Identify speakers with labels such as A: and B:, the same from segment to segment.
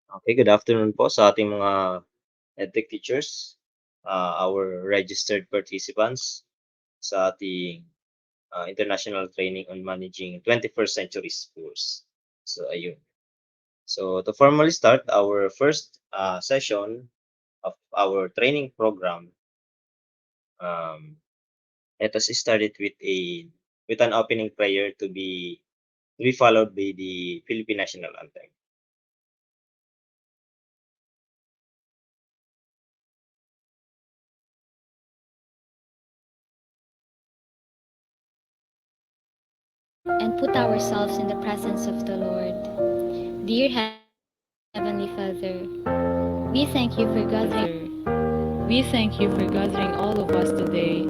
A: Okay, good afternoon po sa ating mga EdTech teachers, our registered participants sa ating international training on managing 21st century schools. So, ayun. So, to formally start our first session of our training program, um, let us start it with an opening prayer to be followed by the Philippine National Anthem.
B: And put ourselves in the presence of the Lord. Dear Heavenly Father, we thank you for gathering all of us today.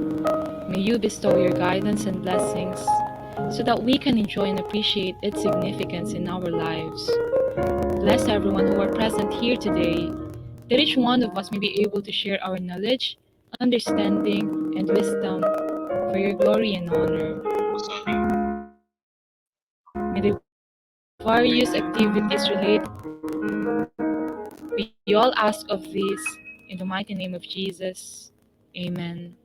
B: May you bestow your guidance and blessings so that we can enjoy and appreciate its significance in our lives. Bless everyone who are present here today, that each one of us may be able to share our knowledge, understanding, and wisdom for your glory and honor. May the various activities related, we all ask of this in the mighty name of Jesus. Amen.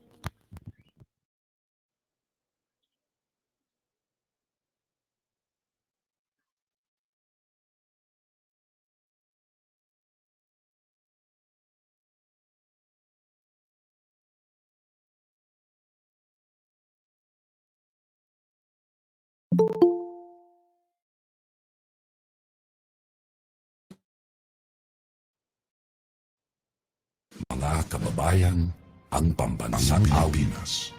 C: Mga kababayan, ang pambansang Pilipinas.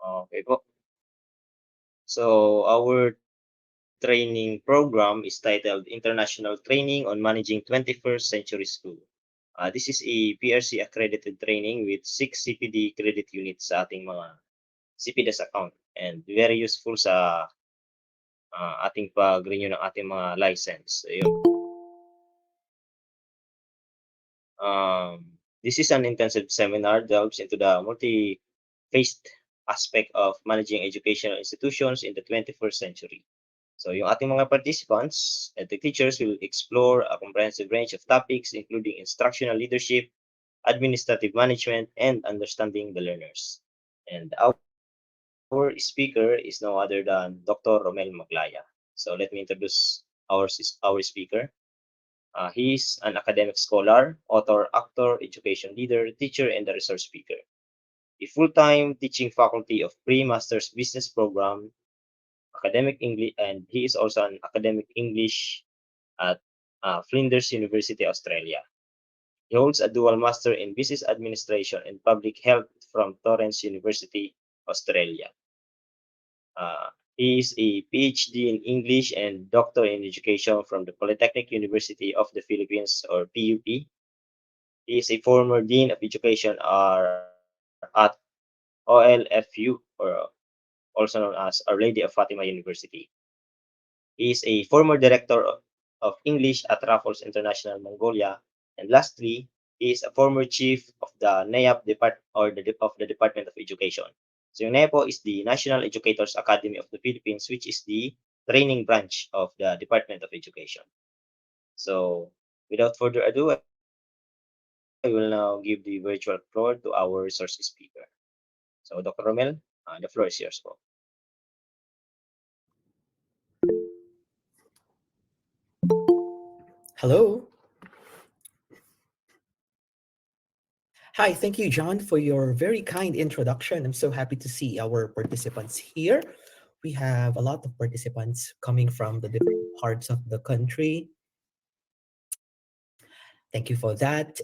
A: Okay po. So, our training program is titled International Training on Managing 21st Century School. This is a PRC accredited training with 6 CPD credit units sa ating mga CPDS account and very useful sa ating pag-renew ng ating mga license. Ayun. This is an intensive seminar delves into the multi-faced aspect of managing educational institutions in the 21st century. So yung ating mga participants and the teachers will explore a comprehensive range of topics including instructional leadership, administrative management, and understanding the learners. And our speaker is no other than Dr. Romel Maglaya. So let me introduce our speaker. He is an academic scholar, author, actor, education leader, teacher, and a resource speaker. A full-time teaching faculty of pre-master's business program, academic English, and he is also an academic English at Flinders University, Australia. He holds a dual master in business administration and public health from Torrens University, Australia. He is a PhD in English and Doctor in Education from the Polytechnic University of the Philippines, or PUP. He is a former Dean of Education at OLFU, or also known as Our Lady of Fatima University. He is a former Director of English at Raffles International, Mongolia. And lastly, he is a former Chief of the NAYAP of the Department of Education. So yung NEPO is the National Educators Academy of the Philippines, which is the training branch of the Department of Education. So without further ado, I will now give the virtual floor to our resource speaker. So Dr. Romel, the floor is yours po.
D: Hello. Hi, thank you, John, for your very kind introduction. I'm so happy to see our participants here. We have a lot of participants coming from the different parts of the country. Thank you for that.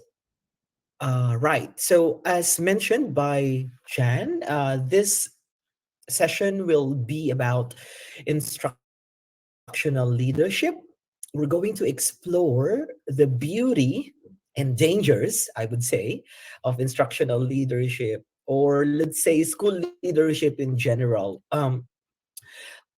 D: Right. So, as mentioned by Jan, this session will be about instructional leadership. We're going to explore the beauty and dangers, I would say, of instructional leadership, or let's say school leadership in general.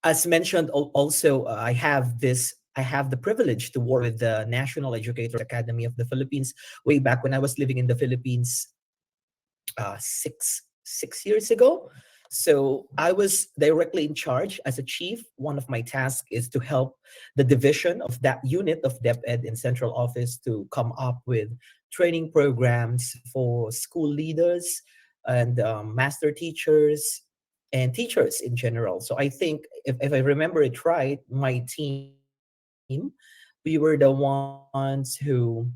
D: As mentioned, also I have the privilege to work with the National Educators Academy of the Philippines way back when I was living in the Philippines six years ago. So I was directly in charge as a chief. One of my tasks is to help the division of that unit of DepEd in central office to come up with training programs for school leaders and master teachers and teachers in general. So I think if I remember it right, my team, we were the ones who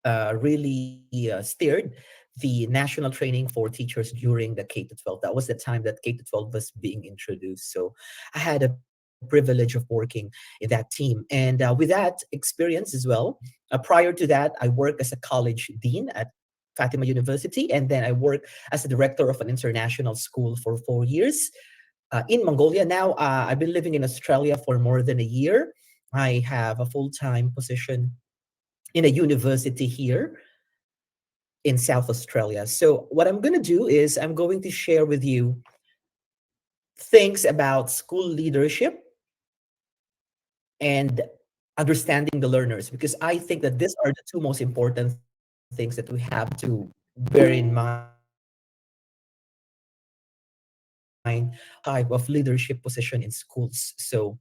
D: really steered the national training for teachers during the K to 12. That was the time that K to 12 was being introduced. So I had a privilege of working in that team. And with that experience as well, prior to that, I worked as a college dean at Fatima University. And then I worked as a director of an international school for 4 years in Mongolia. Now I've been living in Australia for more than a year. I have a full time position in a university here in South Australia. So, what I'm going to do is I'm going to share with you things about school leadership and understanding the learners, because I think that these are the two most important things that we have to bear in mind when choosing type of leadership position in schools. So,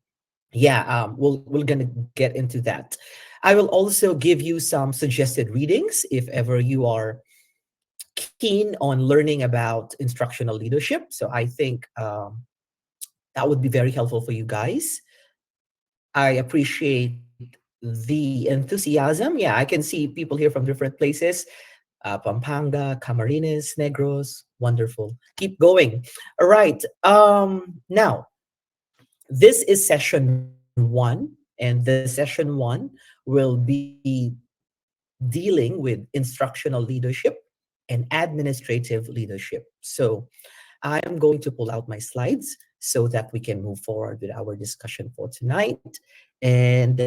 D: we're gonna get into that. I will also give you some suggested readings if ever you are keen on learning about instructional leadership. So I think that would be very helpful for you guys. I appreciate the enthusiasm. Yeah, I can see people here from different places. Pampanga, Camarines, Negros. Wonderful. Keep going. All right. Now, this is session one, and the session one will be dealing with instructional leadership and administrative leadership. So I am going to pull out my slides so that we can move forward with our discussion for tonight. And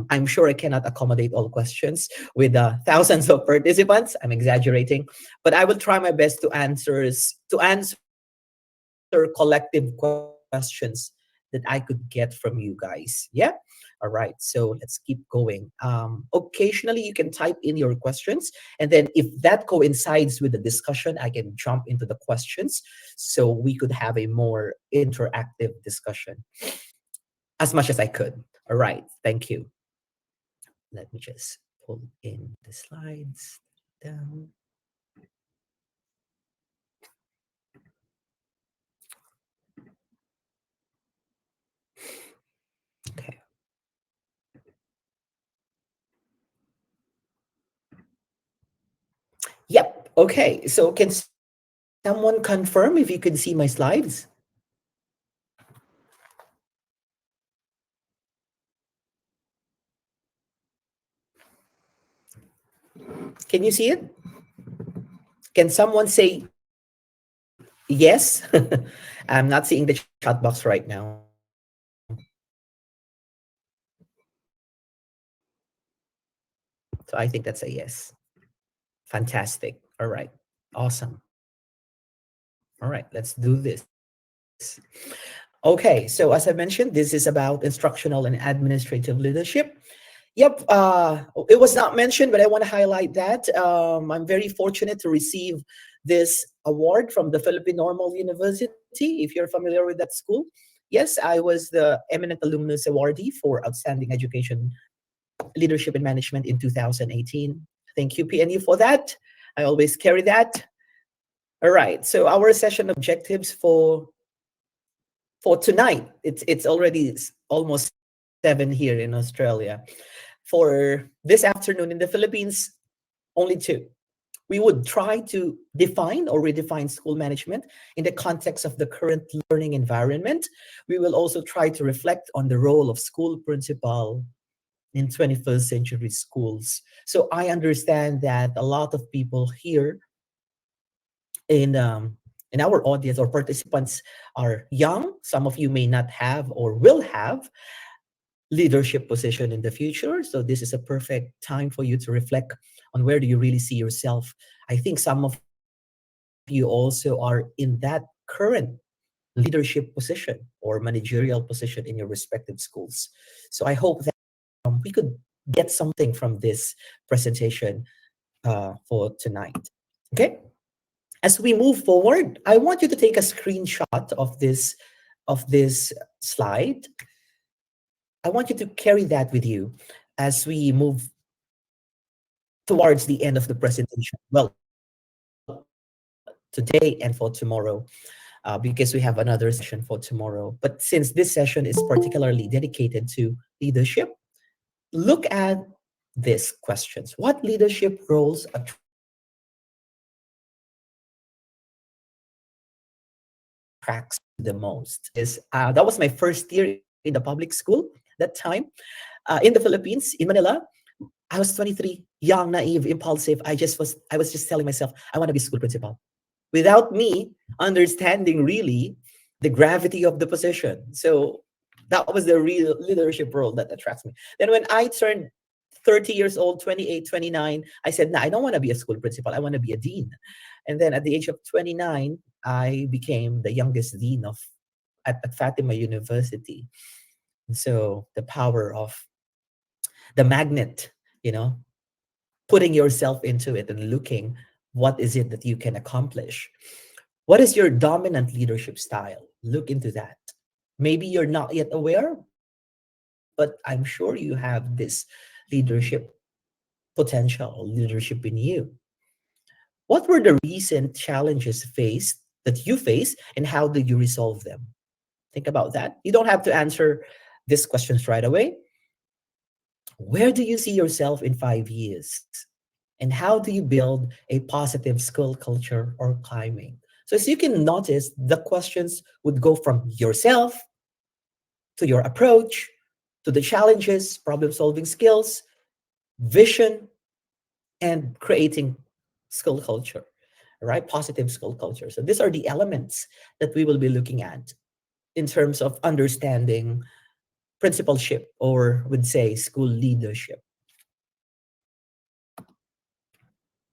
D: I'm sure I cannot accommodate all questions with thousands of participants. I'm exaggerating, but I will try my best to answer collective questions that I could get from you guys. Yeah. All right. So let's keep going. Occasionally, you can type in your questions, and then if that coincides with the discussion, I can jump into the questions so we could have a more interactive discussion as much as I could. All right. Thank you. Let me just pull in the slides down. Okay. Yep. Okay. So can someone confirm if you can see my slides? Can you see it? Can someone say yes? I'm not seeing the chat box right now. So I think that's a yes. Fantastic. All right. Awesome. All right. Let's do this. Okay. So as I mentioned, this is about instructional and administrative leadership. Yep, it was not mentioned, but I want to highlight that. I'm very fortunate to receive this award from the Philippine Normal University. If you're familiar with that school, yes, I was the eminent alumnus awardee for outstanding education, leadership, and management in 2018. Thank you, PNU, for that. I always carry that. All right, so our session objectives for tonight. It's already almost 7 here in Australia. For this afternoon in the Philippines, only two. We would try to define or redefine school management in the context of the current learning environment. We will also try to reflect on the role of school principal in 21st century schools. So I understand that a lot of people here in our audience or participants are young. Some of you may not have or will have leadership position in the future. So this is a perfect time for you to reflect on where do you really see yourself. I think some of you also are in that current leadership position or managerial position in your respective schools. So I hope that we could get something from this presentation for tonight. Okay. As we move forward, I want you to take a screenshot of this slide. I want you to carry that with you as we move towards the end of the presentation. Well, today and for tomorrow, because we have another session for tomorrow. But since this session is particularly dedicated to leadership, look at these questions. What leadership roles attracts you the most? That was my first year in the public school that time in the Philippines, in Manila. I was 23, young, naive, impulsive. I was just telling myself, I want to be school principal, without me understanding really the gravity of the position. So that was the real leadership role that attracts me. Then when I turned 30 years old, 28, 29, I said, nah, I don't want to be a school principal. I want to be a dean. And then at the age of 29, I became the youngest dean at Fatima University. And so the power of the magnet, you know, putting yourself into it and looking what is it that you can accomplish. What is your dominant leadership style? Look into that. Maybe you're not yet aware, but I'm sure you have this leadership potential, leadership in you. What were the recent challenges that you faced and how did you resolve them? Think about that. You don't have to answer these questions right away. Where do you see yourself in 5 years? And how do you build a positive school culture or climbing? So as you can notice, the questions would go from yourself to your approach, to the challenges, problem solving skills, vision, and creating school culture, right? Positive school culture. So these are the elements that we will be looking at in terms of understanding principalship, or would say school leadership.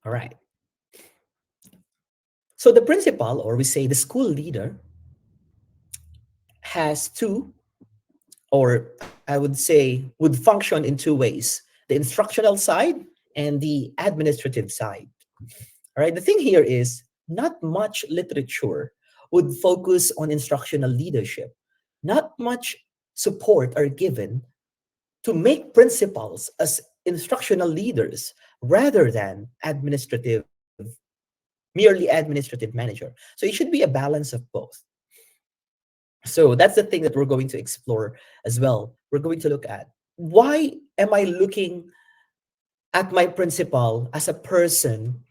D: All right. So the principal, or we say the school leader, has two, or I would say would function in two ways: the instructional side and the administrative side. All right. The thing here is not much literature would focus on instructional leadership. Not much support are given to make principals as instructional leaders rather than merely administrative manager. So it should be a balance of both. So that's the thing that we're going to explore as well. We're going to look at, why am I looking at my principal as a person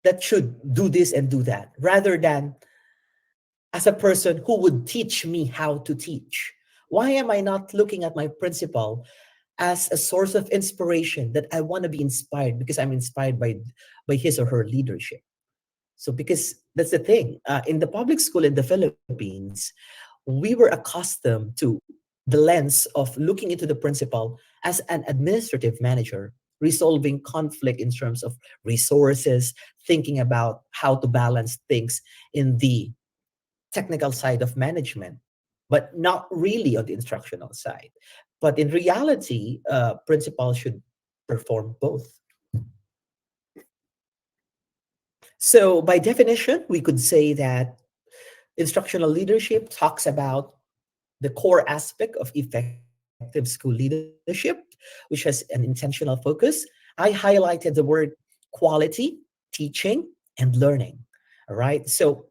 D: that should do this and do that, rather than as a person who would teach me how to teach? Why am I not looking at my principal as a source of inspiration, that I want to be inspired because I'm inspired by his or her leadership? So, because that's the thing, in the public school in the Philippines, we were accustomed to the lens of looking into the principal as an administrative manager, resolving conflict in terms of resources, thinking about how to balance things in the technical side of management, but not really on the instructional side. But in reality, principals should perform both. So, by definition, we could say that instructional leadership talks about the core aspect of effective school leadership, which has an intentional focus. I highlighted the word quality, teaching, and learning. All right. So,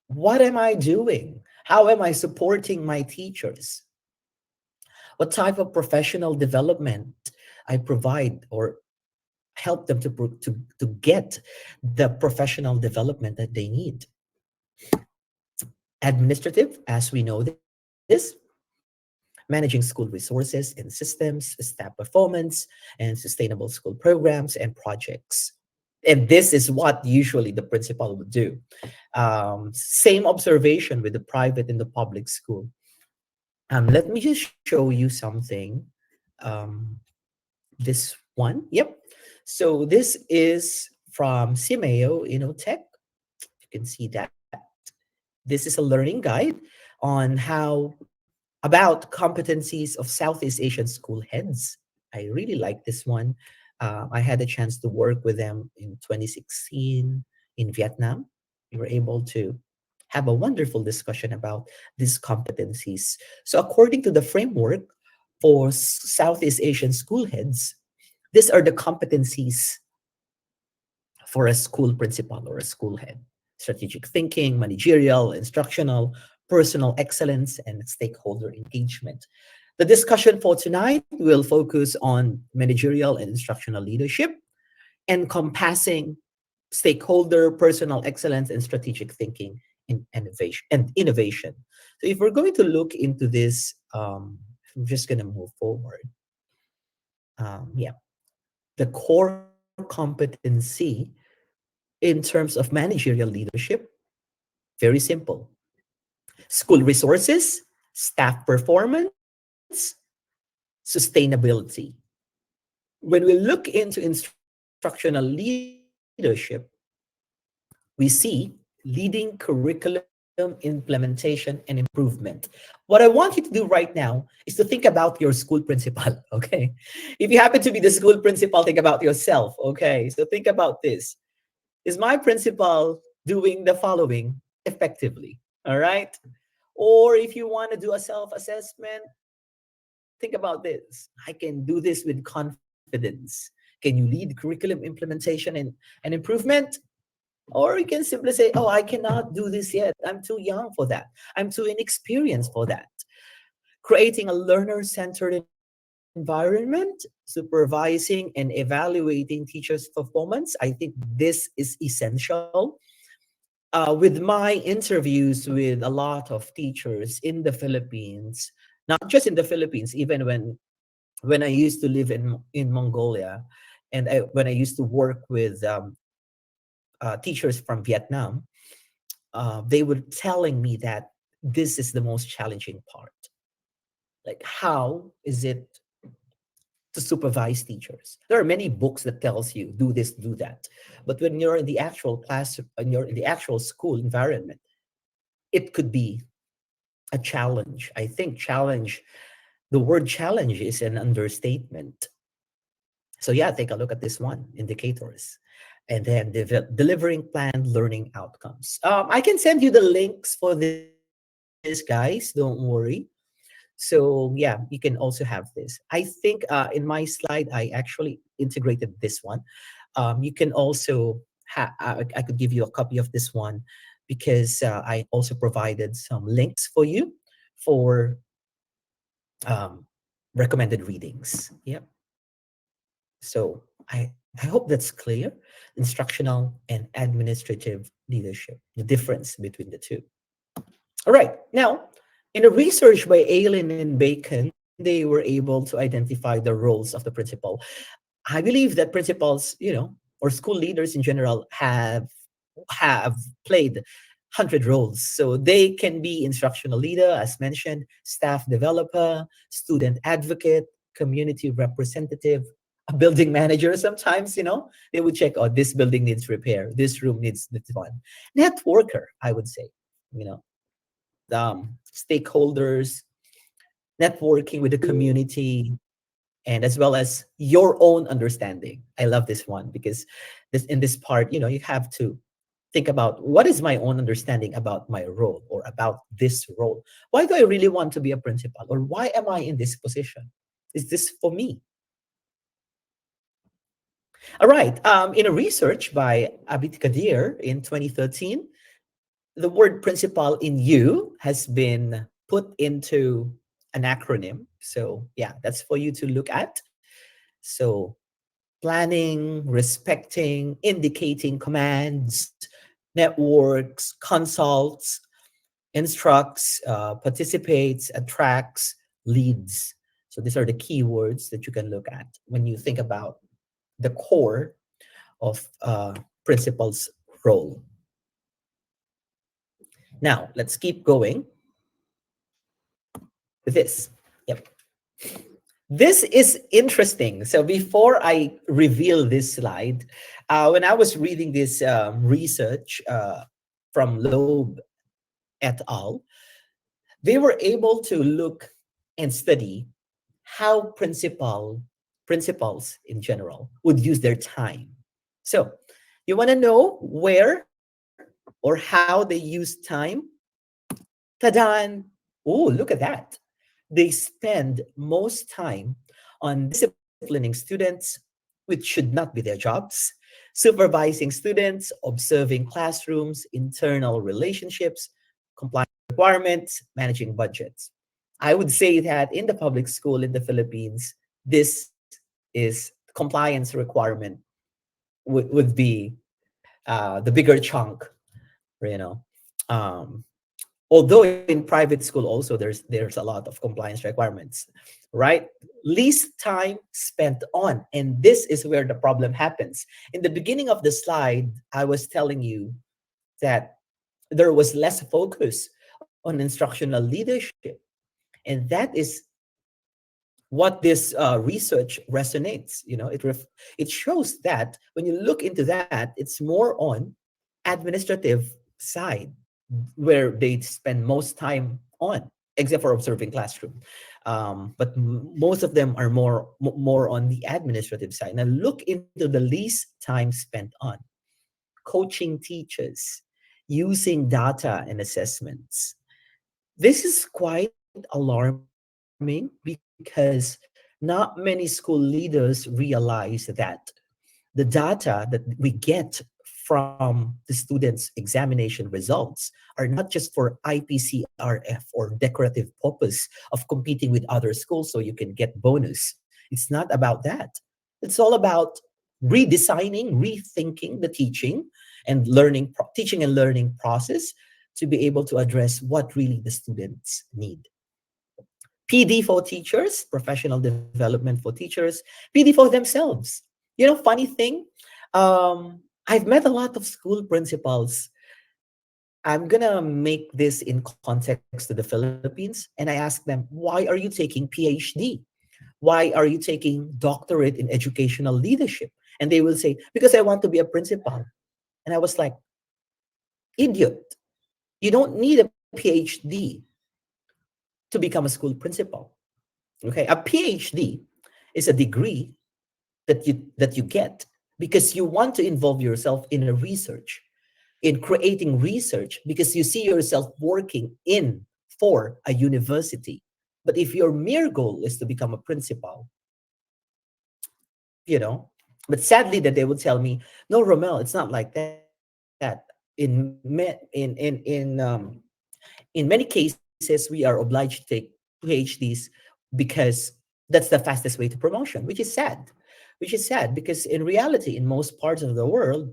D: what am I doing? How am I supporting my teachers? What type of professional development I provide or help them to get the professional development that they need? Administrative, as we know this, managing school resources and systems, staff performance, and sustainable school programs and projects. And this is what usually the principal would do. Same observation with the private and the public school. Let me just show you something. Um, this one, yep. So this is from Simeo Innotech. You can see that. This is a learning guide on how about competencies of Southeast Asian school heads. I really like this one. I had a chance to work with them in 2016 in Vietnam. We were able to have a wonderful discussion about these competencies. So, according to the framework for Southeast Asian school heads, these are the competencies for a school principal or a school head: strategic thinking, managerial, instructional, personal excellence, and stakeholder engagement. The discussion for tonight will focus on managerial and instructional leadership, encompassing stakeholder, personal excellence, and strategic thinking in innovation. So if we're going to look into this, I'm just going to move forward. Yeah, the core competency in terms of managerial leadership, very simple: school resources, staff performance, sustainability. When we look into instructional leadership, we see leading curriculum implementation and improvement. What I want you to do right now is to think about your school principal, okay? If you happen to be the school principal, think about yourself, okay? So think about this. Is my principal doing the following effectively? All right? Or if you want to do a self assessment, think about this. I can do this with confidence. Can you lead curriculum implementation and improvement? Or you can simply say, oh, I cannot do this yet. I'm too young for that. I'm too inexperienced for that. Creating a learner centered environment, supervising and evaluating teachers' performance. I think this is essential. With my interviews with a lot of teachers in the Philippines, not just in the Philippines, even when I used to live in Mongolia, and when I used to work with teachers from Vietnam, they were telling me that this is the most challenging part. Like, how is it to supervise teachers? There are many books that tells you do this, do that, but when you're in the actual class, when you're in the actual school environment, it could be a challenge. I think challenge, the word challenge is an understatement. So yeah, take a look at this one: indicators, and then delivering planned learning outcomes. I can send you the links for this, guys. Don't worry. So yeah, you can also have this. I think in my slide, I actually integrated this one. You can also I could give you a copy of this one because I also provided some links for you for um, recommended readings. Yep. So I hope that's clear. Instructional and administrative leadership, the difference between the two. All right. Now, in a research by Allen and Bacon, they were able to identify the roles of the principal. I believe that principals, or school leaders in general have played 100 roles. So they can be instructional leader, as mentioned, staff developer, student advocate, community representative, a building manager. Sometimes, they would check, oh, this building needs repair, this room needs this one. Networker, I would say, you know, stakeholders, networking with the community, and as well as your own understanding. I love this one because this in this part, you have to think about what is my own understanding about my role or about this role. Why do I really want to be a principal, or why am I in this position? Is this for me? All right. In a research by Abid Kadir in 2013, the word principal in you has been put into an acronym. So, yeah, that's for you to look at. So, planning, respecting, indicating commands, networks, consults, instructs, participates, attracts, leads. So these are the keywords that you can look at when you think about the core of principal's role. Now, let's keep going with this. Yep. This is interesting. So before I reveal this slide, when I was reading this research from Loeb et al., they were able to look and study how principals in general would use their time. So you want to know where or how they use time? Tadan! Oh, look at that. They spend most time on disciplining students, which should not be their jobs, supervising students, observing classrooms, internal relationships, compliance requirements, managing budgets. I would say that in the public school in the Philippines, this is compliance requirement would be the bigger chunk, you know. Um, Although in private school also there's a lot of compliance requirements, right? Least time spent on, and this is where the problem happens. In the beginning of the slide, I was telling you that there was less focus on instructional leadership, and that is what this research resonates. It shows that when you look into that, it's more on administrative side where they spend most time on, except for observing classroom. But most of them are more on the administrative side. Now look into the least time spent on coaching teachers, using data and assessments. This is quite alarming because not many school leaders realize that the data that we get from the students' examination results are not just for IPCRF or decorative purpose of competing with other schools so you can get bonus. It's not about that. It's all about redesigning, rethinking the teaching and learning process to be able to address what really the students need. PD for teachers, professional development for teachers, PD for themselves. Funny thing, I've met a lot of school principals. I'm gonna make this in context to the Philippines, and I ask them, why are you taking PhD? Why are you taking doctorate in educational leadership? And they will say, because I want to be a principal. And I was like, idiot. You don't need a PhD to become a school principal. Okay, a PhD is a degree that you get because you want to involve yourself in a research, in creating research, because you see yourself working in for a university. But if your mere goal is to become a principal, you know but sadly that they would tell me, no, Romel, it's not like that. In many cases we are obliged to take PhDs because that's the fastest way to promotion, which is sad because in reality in most parts of the world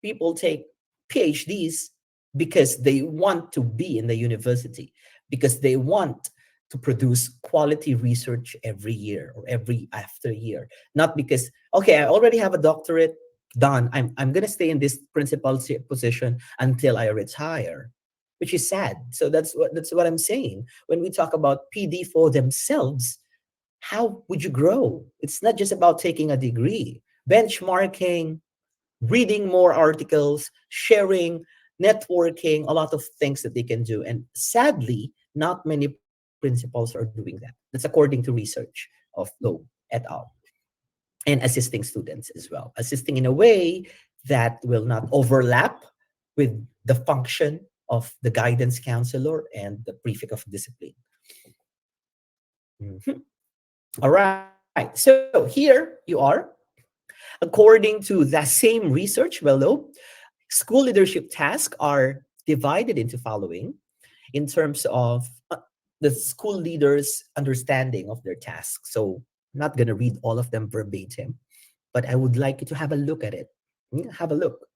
D: people take PhDs because they want to be in the university, because they want to produce quality research every year or every after year, not because, okay, I already have a doctorate, done. I'm gonna stay in this position until I retire, which is sad. So that's what I'm saying. When we talk about PD for themselves, how would you grow? It's not just about taking a degree. Benchmarking, reading more articles, sharing, networking, a lot of things that they can do. And sadly, not many principals principals are doing that. That's according to research of Lowe et al. And assisting students as well, assisting in a way that will not overlap with the function of the guidance counselor and the prefect of discipline. Mhm. All right, so here you are. According to the same research below, school leadership tasks are divided into following in terms of the school leaders' understanding of their tasks. So I'm not going to read all of them verbatim, but I would like you to have a look at it. Have a look.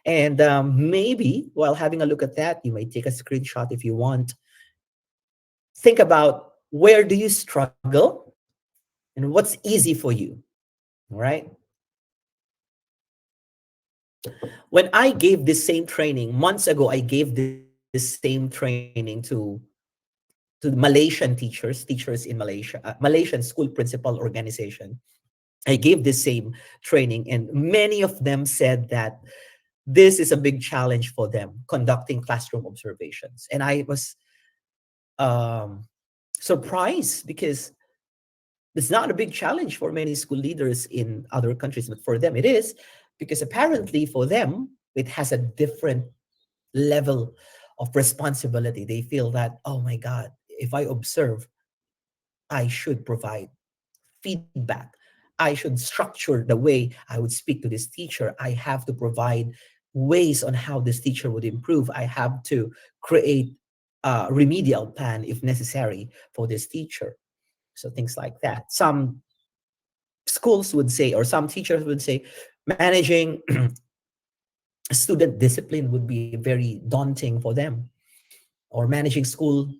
D: And maybe while having a look at that, you might take a screenshot if you want. Think about where do you struggle and what's easy for you. All right. When I gave this same training months ago, I gave this same training to Malaysian teachers in Malaysia, Malaysian school principal organization. I gave this same training, and many of them said that this is a big challenge for them conducting classroom observations. And I was um, surprised because it's not a big challenge for many school leaders in other countries, but for them it is, because apparently for them it has a different level of responsibility. They feel that, oh my God, if I observe, I should provide feedback. I should structure the way I would speak to this teacher. I have to provide ways on how this teacher would improve. I have to create a remedial plan if necessary for this teacher. So things like that. Some schools would say, or some teachers would say, managing student discipline would be very daunting for them, or managing school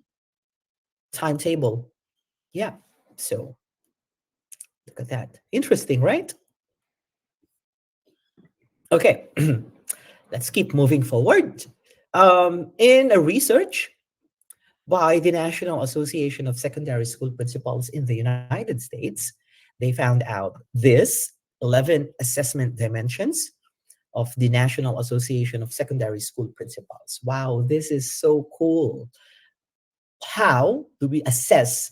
D: timetable. Yeah. So look at that. Interesting, right? Okay. Let's keep moving forward. In a research by the National Association of Secondary School Principals in the United States, they found out this 11 assessment dimensions of the National Association of Secondary School Principals. Wow, this is so cool. How do we assess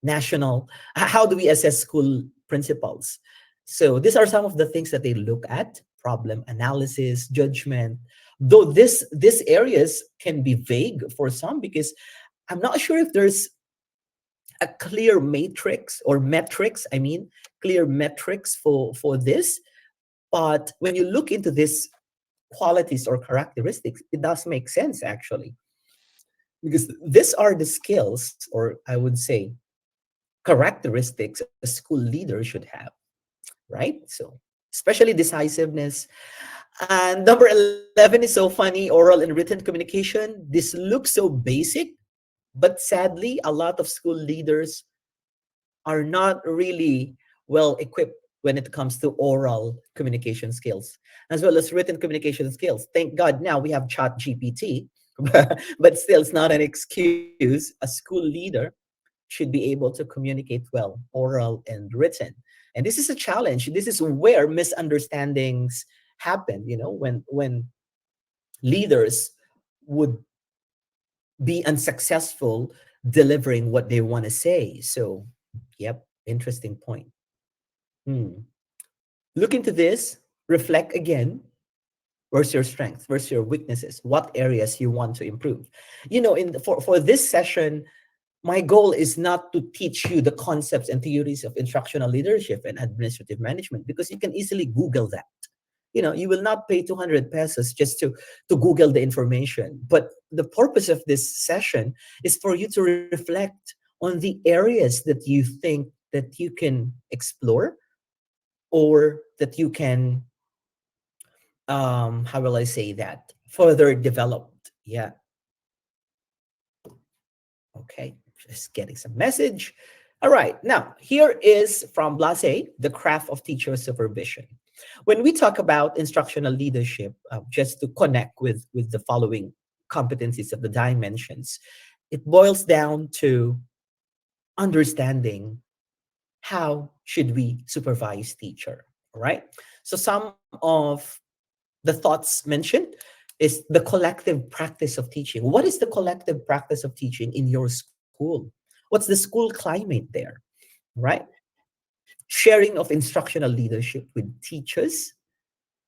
D: how do we assess school principals? So these are some of the things that they look at: problem analysis, judgment. Though these areas can be vague for some, because I'm not sure if there's a clear matrix or metrics, I mean, clear metrics for this. But when you look into these qualities or characteristics, it does make sense actually, because these are the skills, or I would say characteristics a school leader should have, right? So especially decisiveness. And number 11 is so funny: oral and written communication. This looks so basic, but sadly a lot of school leaders are not really well equipped when it comes to oral communication skills as well as written communication skills. Thank God now we have chat GPT, but still it's not an excuse. A school leader should be able to communicate well, oral and written. And this is a challenge. This is where misunderstandings happen, when leaders would be unsuccessful delivering what they want to say. So, yep, interesting point. Hmm. Look into this, reflect again. Where's your strength? Where's your weaknesses? What areas you want to improve? For this session, my goal is not to teach you the concepts and theories of instructional leadership and administrative management, because you can easily Google that. You will not pay 200 pesos just to Google the information. But the purpose of this session is for you to reflect on the areas that you think that you can explore, or that you can, how will I say that, further developed. Yeah. Okay, just getting some message. All right, now here is from Blase, the craft of teacher supervision. When we talk about instructional leadership, just to connect with the following competencies of the dimensions, it boils down to understanding how should we supervise teacher. All right, so some of the thoughts mentioned is the collective practice of teaching. What is the collective practice of teaching in your school? school? What's the school climate there, right? Sharing of instructional leadership with teachers.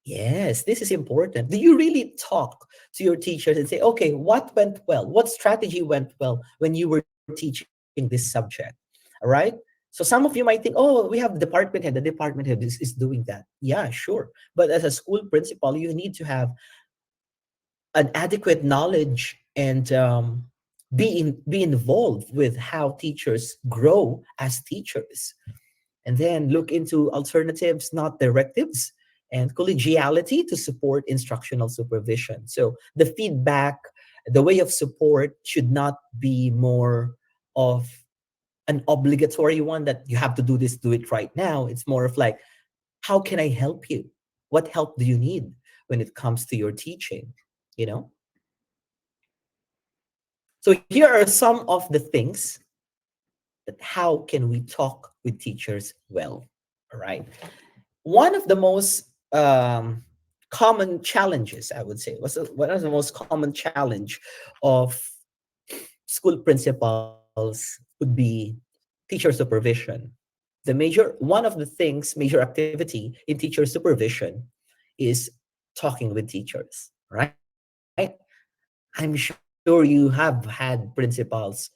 D: Yes, this is important. Do you really talk to your teachers and say, okay, what went well? What strategy went well when you were teaching this subject? All right. So some of you might think, oh, we have the department head. The department head is doing that. Yeah, sure. But as a school principal, you need to have an adequate knowledge and be involved with how teachers grow as teachers, and then look into alternatives, not directives, and collegiality to support instructional supervision. So the feedback, the way of support should not be more of an obligatory one that you have to do this, do it right now. It's more of like, how can I help you? What help do you need when it comes to your teaching? You know? So here are some of the things that how can we talk with teachers well? All right. One of the most common challenges, I would say, one of the most common challenge of school principals would be teacher supervision. One of the things, major activity in teacher supervision is talking with teachers, right? I'm sure you have had principals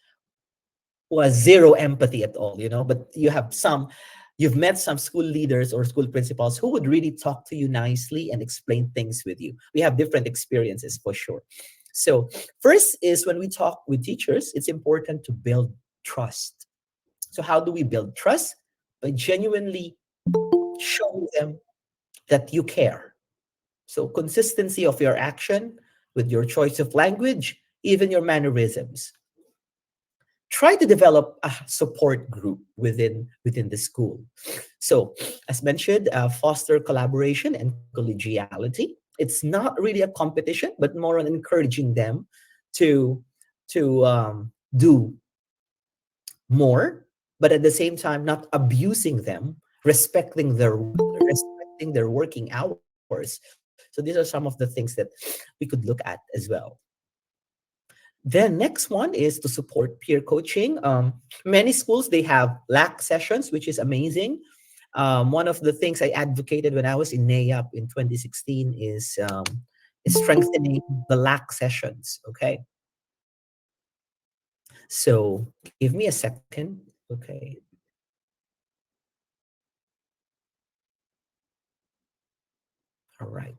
D: who has zero empathy at all, but you've met some school leaders or school principals who would really talk to you nicely and explain things with you. We have different experiences for sure. So first is when we talk with teachers, it's important to build trust. So how do we build trust? By genuinely showing them that you care. So consistency of your action with your choice of language, even your mannerisms. Try to develop a support group within the school. So as mentioned, foster collaboration and collegiality. It's not really a competition but more on encouraging them to do more, but at the same time not abusing them, respecting their working hours. So these are some of the things that we could look at as well. Then next one is to support peer coaching. Many schools they have lack sessions, which is amazing. One of the things I advocated when I was in NAYAP in 2016 is strengthening the lack sessions. Okay, so give me a second. Okay, all right.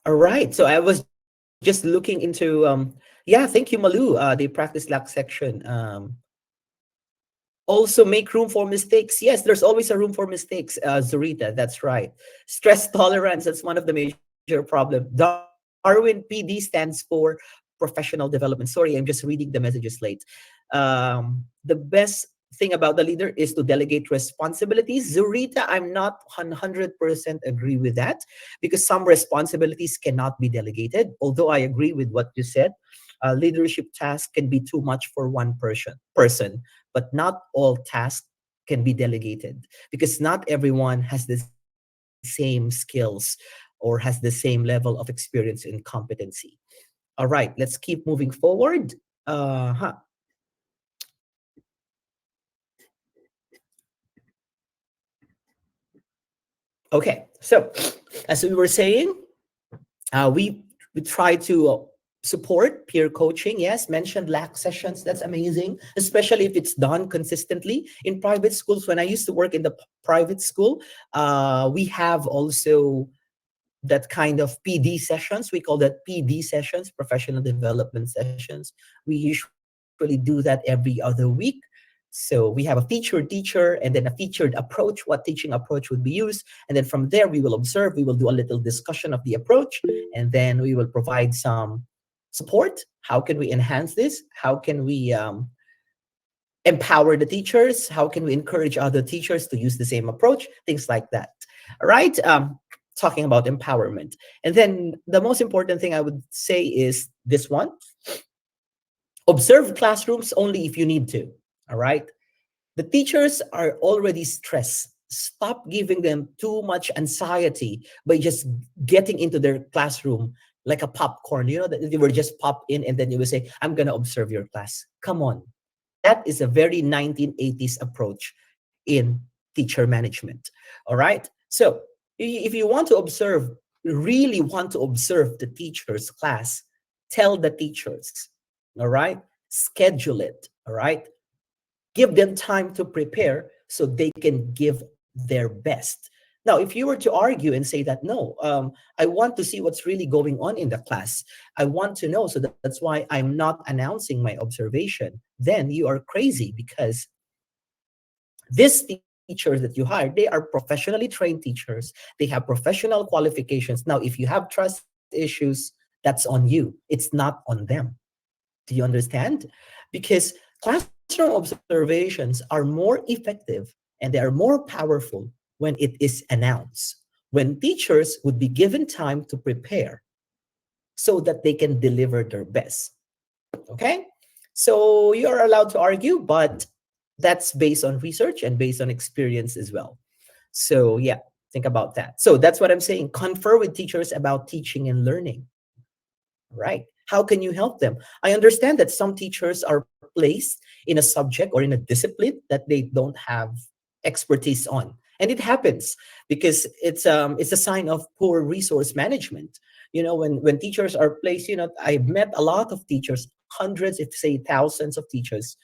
D: All right. So I was just looking into yeah, thank you, Malu. The practice lack section. Also make room for mistakes. Yes, there's always a room for mistakes, Zurita. That's right. Stress tolerance, that's one of the major problems. Darwin PD stands for professional development. Sorry, I'm just reading the messages late. The best thing about the leader is to delegate responsibilities. Zurita, I'm not 100% agree with that because some responsibilities cannot be delegated. Although I agree with what you said, leadership tasks can be too much for one person, but not all tasks can be delegated because not everyone has the same skills or has the same level of experience and competency. All right, let's keep moving forward. Okay, so as we were saying, we try to support peer coaching. Yes, mentioned lack sessions. That's amazing, especially if it's done consistently in private schools. When I used to work in the private school, we have also that kind of PD sessions. We call that PD sessions, professional development sessions. We usually do that every other week. So we have a featured teacher and then a featured approach, what teaching approach would be used. And then from there, we will observe, we will do a little discussion of the approach, and then we will provide some support. How can we enhance this? How can we empower the teachers? How can we encourage other teachers to use the same approach? Things like that. All right. Talking about empowerment. And then the most important thing I would say is this one: observe classrooms only if you need to. All right. The teachers are already stressed Stop giving them too much anxiety by just getting into their classroom like a popcorn. You know, that they were just pop in and then you will say, I'm going to observe your class. Come on. That is a very 1980s approach in teacher management. All right. So if you want to observe, really want to observe the teacher's class, tell the teachers. All right. Schedule it. All right. Give them time to prepare so they can give their best. Now, if you were to argue and say that, no, I want to see what's really going on in the class, I want to know, so that's why I'm not announcing my observation, then you are crazy, because these teachers that you hire, they are professionally trained teachers. They have professional qualifications. Now, if you have trust issues, that's on you. It's not on them. Do you understand? Because classroom observations are more effective and they are more powerful when it is announced, when teachers would be given time to prepare so that they can deliver their best. Okay? So you're allowed to argue, but that's based on research and based on experience as well. So, yeah, think about that. So, that's what I'm saying. Confer with teachers about teaching and learning, right? How can you help them? I understand that some teachers are placed in a subject or in a discipline that they don't have expertise on. And it happens because it's a sign of poor resource management. You know, when teachers are placed, you know, I've met a lot of teachers, hundreds, if say thousands of teachers,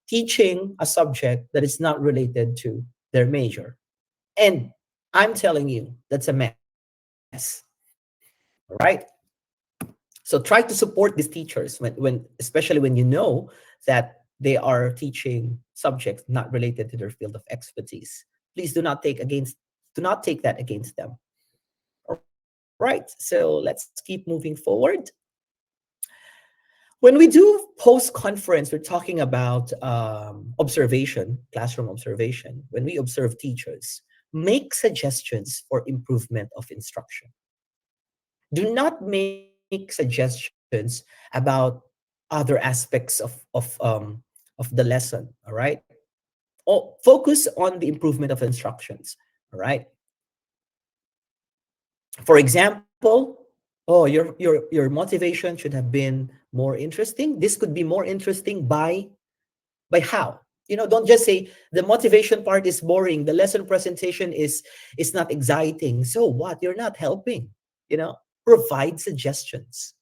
D: teaching a subject that is not related to their major. And I'm telling you, that's a mess. All right. So try to support these teachers when especially when you know that they are teaching subjects not related to their field of expertise. Please do not take that against them. All right. So let's keep moving forward. When we do post conference, we're talking about observation, classroom observation. When we observe teachers, make suggestions for improvement of instruction. Do not make suggestions about other aspects of the lesson. All right. Focus on the improvement of instructions. All right. For example, oh, your motivation should have been more interesting. This could be more interesting by how. You know, don't just say the motivation part is boring, the lesson presentation is not exciting. So what? You're not helping. You know, provide suggestions.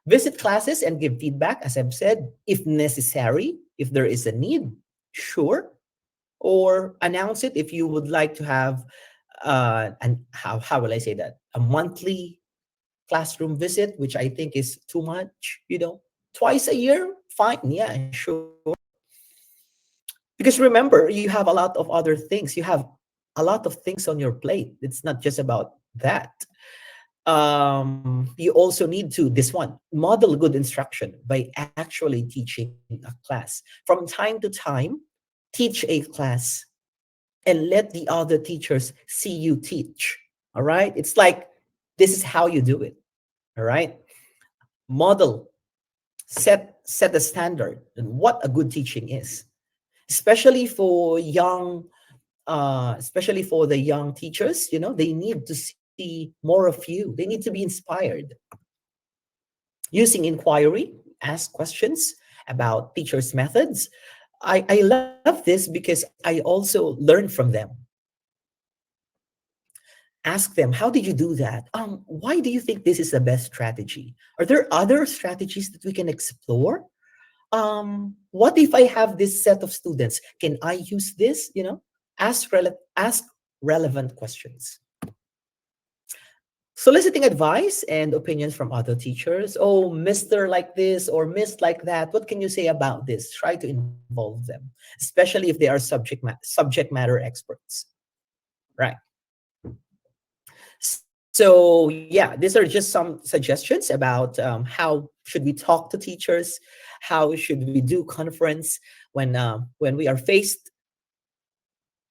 D: Visit classes and give feedback, as I've said, if necessary, if there is a need, sure. Or announce it if you would like to have and how will I say that? A monthly classroom visit, which I think is too much, you know. Twice a year, fine, yeah, sure. Because remember, you have a lot of other things. You have a lot of things on your plate. It's not just about that. You also need to, this one, model good instruction by actually teaching a class. From time to time, teach a class and let the other teachers see you teach. All right. It's like, this is how you do it. All right. Model, set a standard and what a good teaching is, especially for young, especially for the young teachers. You know, they need to see more of you. They need to be inspired. Using inquiry, ask questions about teachers' methods. I love this because I also learn from them. Ask them, how did you do that? Why do you think this is the best strategy? Are there other strategies that we can explore? What if I have this set of students? Can I use this? You know, ask relevant questions. Soliciting advice and opinions from other teachers. Oh, Mr. like this or Miss like that. What can you say about this? Try to involve them, especially if they are subject matter experts. Right. So yeah, these are just some suggestions about how should we talk to teachers, how should we do conference when we are faced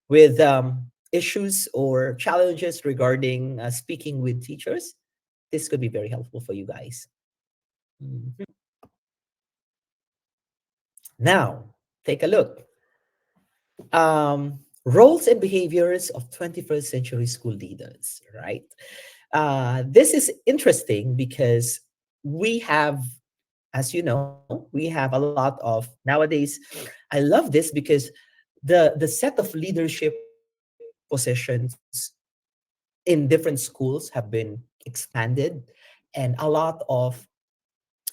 D: with issues or challenges regarding speaking with teachers. This could be very helpful for you guys. Mhm. Now, take a look. Roles and behaviors of 21st century school leaders, right? This is interesting because we have, as you know, we have a lot of nowadays. I love this because the set of leadership positions in different schools have been expanded, and a lot of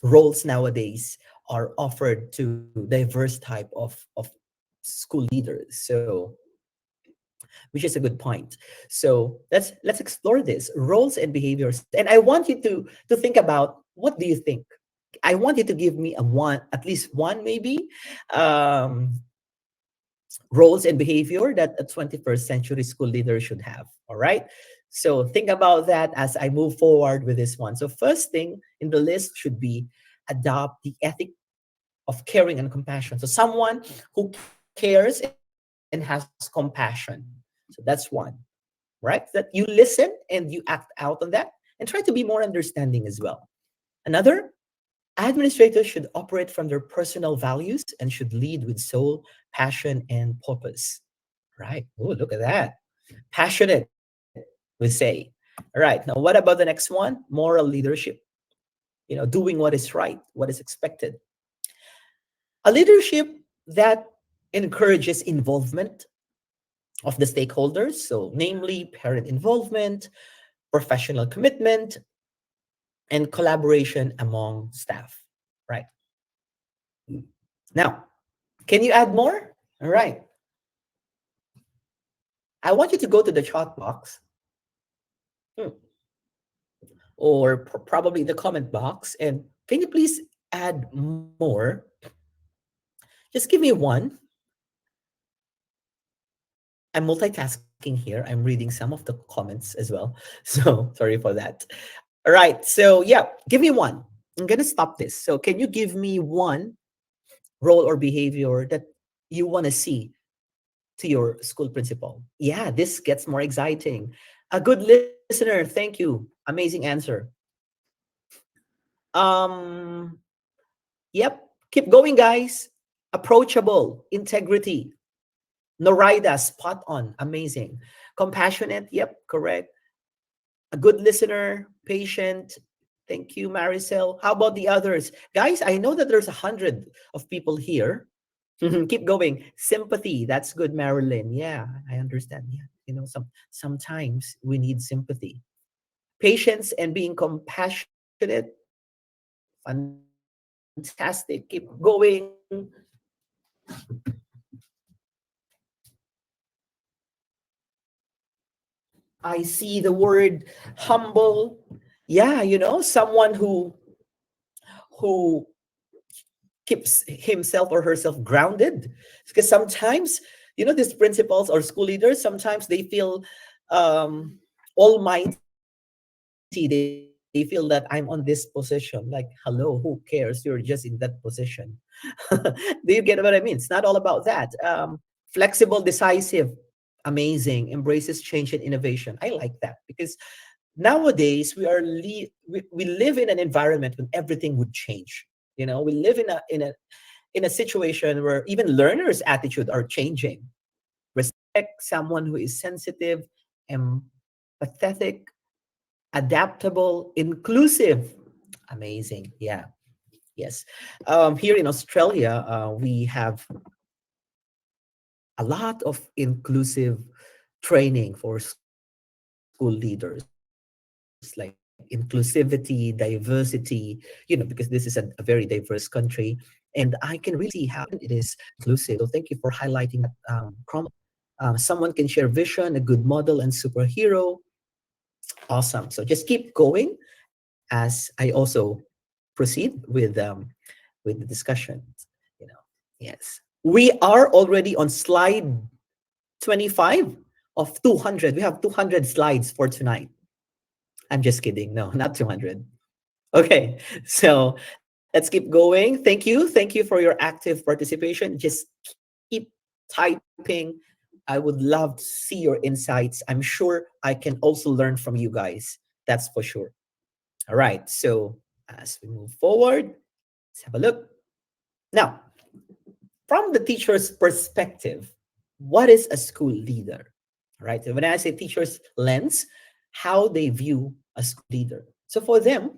D: roles nowadays are offered to diverse type of school leaders. So which is a good point. So let's explore this roles and behaviors. And I want you to think about, what do you think? I want you to give me a one, at least one maybe, um, roles and behavior that a 21st century school leader should have. All right. So think about that as I move forward with this one. So first thing in the list should be adopt the ethic of caring and compassion. So someone who cares and has compassion. So that's one, right? That you listen and you act out on that and try to be more understanding as well. Another, administrators should operate from their personal values and should lead with soul, passion, and purpose. Right. Oh, look at that. Passionate, we say. All right. Now, what about the next one? Moral leadership. Doing what is right, what is expected. A leadership that encourages involvement of the stakeholders, so namely parent involvement, professional commitment, and collaboration among staff. Right. Now, can you add more? All right. I want you to go to the chat box, hmm, or probably the comment box, and can you please add more? Just give me one. I'm multitasking here. I'm reading some of the comments as well. So sorry for that. All right. So, yeah, give me one. I'm going to stop this. So, can you give me one role or behavior that you want to see to your school principal? Yeah, this gets more exciting. A good listener. Thank you. Amazing answer. Um, yep. Keep going, guys. Approachable, integrity. Norida, spot on. Amazing. Compassionate. Yep, correct. A good listener, patient. Thank you, Maricel. How about the others? Guys, I know that there's 100 of people here. Keep going. Sympathy. That's good, Marilyn. Yeah, I understand. Yeah. Sometimes we need sympathy. Patience and being compassionate. Fantastic. Keep going. I see the word humble. Yeah, someone who keeps himself or herself grounded, because sometimes these principals or school leaders, sometimes they feel almighty. They feel that I'm on this position, like, hello, who cares? You're just in that position. Do you get what I mean? It's not all about that. Flexible, decisive, amazing, embraces change and innovation. I like that because nowadays we live in an environment when everything would change. We live in a situation where even learners attitude are changing. Respect, someone who is sensitive, empathetic, adaptable, inclusive. Amazing. Yeah. Yes. Here in Australia, we have a lot of inclusive training for school leaders, like inclusivity, diversity, because this is a very diverse country. And I can really see how important it is inclusive. So thank you for highlighting that, Cromwell. Someone can share vision, a good model, and superhero. Awesome. So just keep going as I also proceed with the discussion. You know, yes, we are already on slide 25 of 200. We have 200 slides for tonight. I'm just kidding. No, not 200. Okay, so let's keep going. Thank you for your active participation. Just keep typing. I would love to see your insights. I'm sure I can also learn from you guys. That's for sure. All right. So as we move forward, let's have a look. Now, from the teacher's perspective, what is a school leader? Right? So when I say teachers' lens, how they view a school leader. So for them,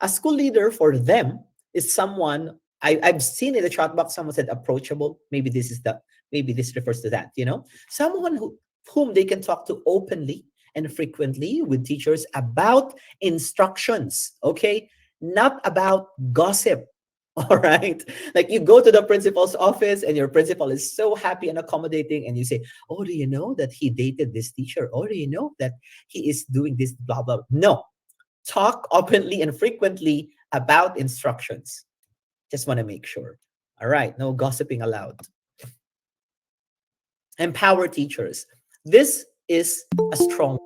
D: a school leader for them is someone I've seen in the chat box someone said approachable. Maybe this refers to that, someone whom they can talk to openly and frequently with teachers about instructions, okay? Not about gossip. All right. Like you go to the principal's office and your principal is so happy and accommodating, and you say, "Oh, do you know that he dated this teacher? Oh, do you know that he is doing this, blah, blah." No. Talk openly and frequently about instructions. Just want to make sure. All right. No gossiping allowed. Empower teachers. This is a strong,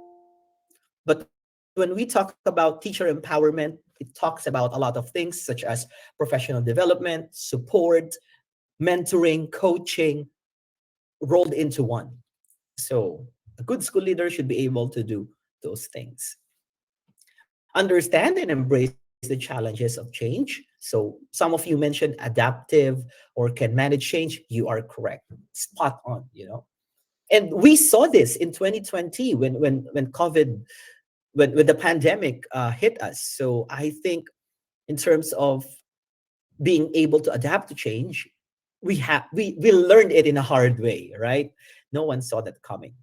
D: but when we talk about teacher empowerment, it talks about a lot of things such as professional development, support, mentoring, coaching, rolled into one. So a good school leader should be able to do those things. Understand and embrace the challenges of change. So some of you mentioned adaptive or can manage change. You are correct. Spot on. And we saw this in 2020 when COVID, when the pandemic hit us. So I think in terms of being able to adapt to change, we learned it in a hard way, right? No one saw that coming.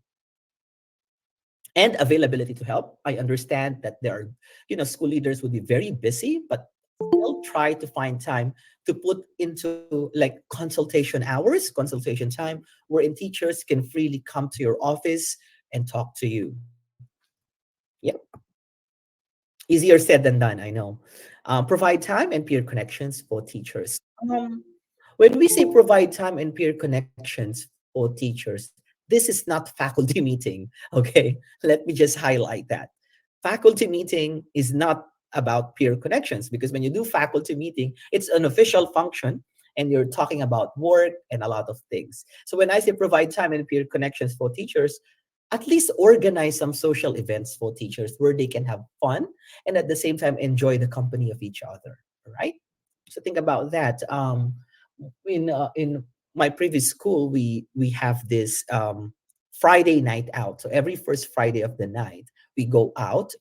D: And availability to help. I understand that there are, school leaders would be very busy, but still try to find time to put into like consultation time, wherein teachers can freely come to your office and talk to you. Yep. Easier said than done, I know. Provide time and peer connections for teachers. When we say provide time and peer connections for teachers, this is not faculty meeting. Okay, let me just highlight that. Faculty meeting is not about peer connections, because when you do faculty meeting, it's an official function and you're talking about work and a lot of things. So when I say provide time and peer connections for teachers, at least organize some social events for teachers where they can have fun and at the same time enjoy the company of each other, right? So think about that. In my previous school, we have this Friday night out. So every first Friday of the night, we go out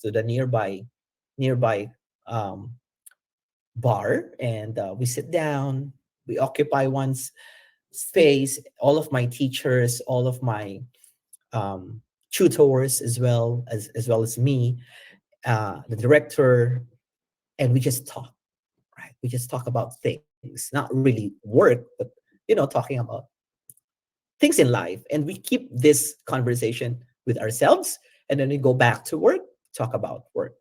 D: to the nearby um, bar, and we sit down. We occupy one's space. All of my teachers, all of my um, tutors, as well as me, the director, and we just talk. Right? We just talk about things, not really work, but talking about things in life, and we keep this conversation with ourselves, and then we go back to work, talk about work,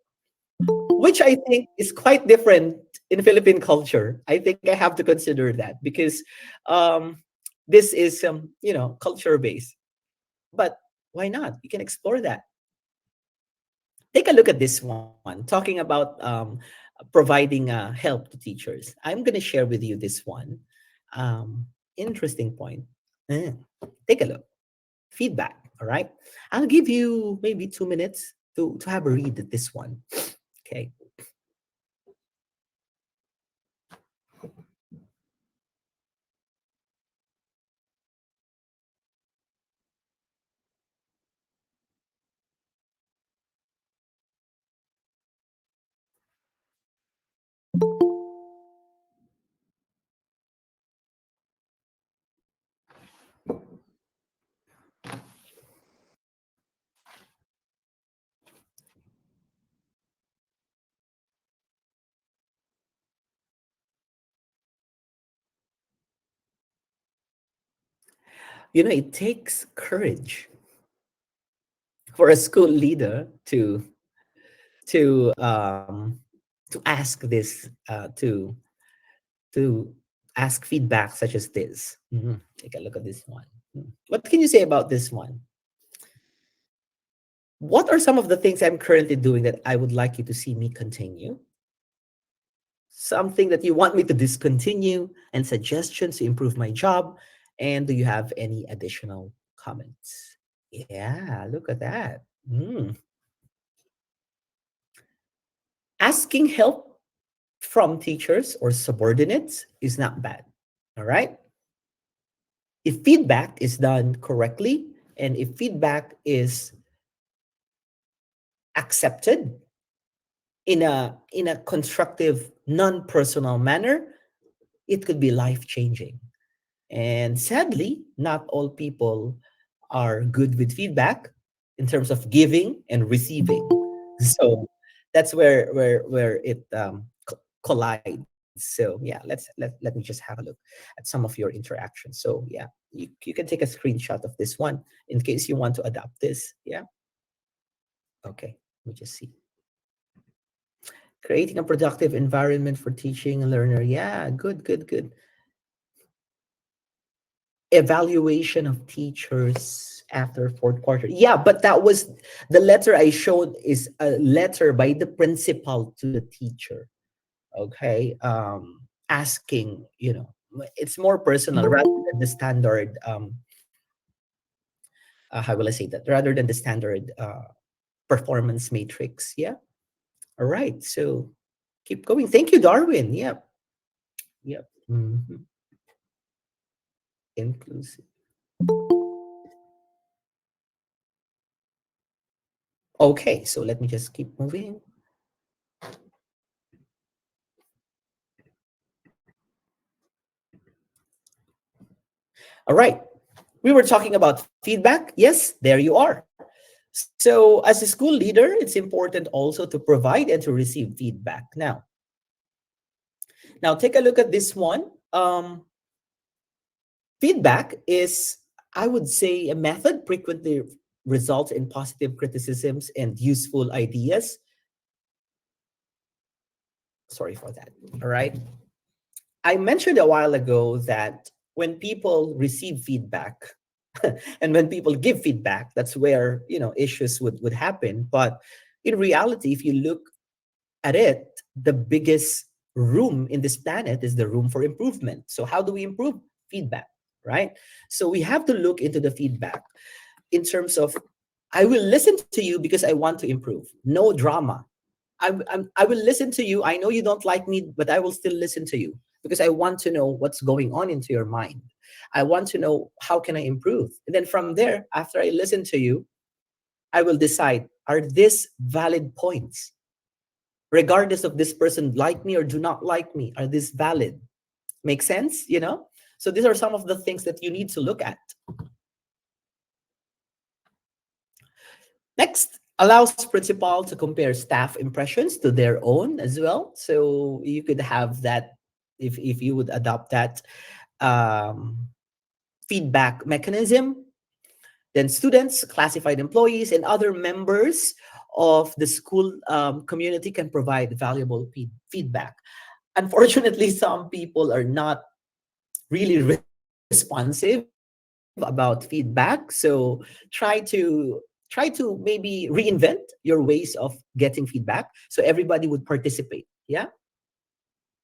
D: which I think is quite different in Philippine culture. I think I have to consider that because um, this is culture based. But why not? You can explore that. Take a look at this one, talking about providing help to teachers. I'm going to share with you this one. Interesting point. Eh, Take a look. Feedback. All right. I'll give you maybe 2 minutes to have a read at this one. Okay. It takes courage for a school leader to to ask this to ask feedback such as this. Take a look at this one. What can you say about this one? What are some of the things I'm currently doing that I would like you to see me continue? Something that you want me to discontinue, and suggestions to improve my job? And do you have any additional comments? Yeah, look at that. Asking help from teachers or subordinates is not bad. All right. If feedback is done correctly, and if feedback is accepted in a constructive, non-personal manner, it could be life-changing. And sadly, not all people are good with feedback in terms of giving and receiving. So that's where it collides. So yeah, let me just have a look at some of your interactions. So yeah, you can take a screenshot of this one in case you want to adopt this. Yeah. Okay. Let me just see. Creating a productive environment for teaching a learner. Yeah, good, good, good. Evaluation of teachers after fourth quarter. Yeah, but that was the letter I showed is a letter by the principal to the teacher. Okay, asking, it's more personal rather than the standard. How will I say that? Rather than the standard performance matrix. Yeah. All right. So keep going. Thank you, Darwin. Yep. Yep. Inclusive. Okay, so let me just keep moving. All right. We were talking about feedback. Yes, there you are. So, as a school leader, it's important also to provide and to receive feedback. Now take a look at this one. Feedback is, I would say, a method frequently results in positive criticisms and useful ideas. Sorry for that. All right. I mentioned a while ago that when people receive feedback and when people give feedback, that's where issues would happen. But in reality, if you look at it, the biggest room in this planet is the room for improvement. So how do we improve? Feedback, right? So we have to look into the feedback in terms of, I will listen to you because I want to improve. No drama. I will listen to you. I know you don't like me, but I will still listen to you because I want to know what's going on into your mind. I want to know how can I improve. And then from there, after I listen to you, I will decide, are these valid points? Regardless of this person like me or do not like me, are these valid? Make sense? So these are some of the things that you need to look at. Next, allows principal to compare staff impressions to their own as well. So you could have that if you would adopt that um, feedback mechanism. Then students, classified employees, and other members of the school community can provide valuable feedback. Unfortunately, some people are not really responsive about feedback. So try to maybe reinvent your ways of getting feedback so everybody would participate. Yeah.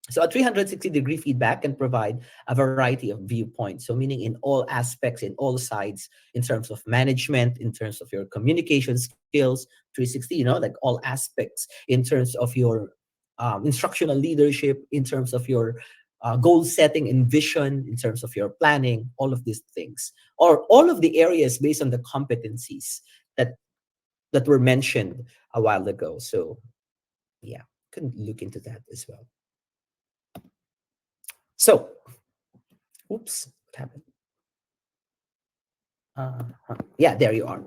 D: So a 360-degree feedback can provide a variety of viewpoints. So meaning in all aspects, in all sides, in terms of management, in terms of your communication skills, 360, like all aspects, in terms of your instructional leadership, in terms of your goal setting and vision, in terms of your planning, all of these things, or all of the areas based on the competencies that that were mentioned a while ago. So yeah, can look into that as well. So, oops, what happened? Yeah, there you are.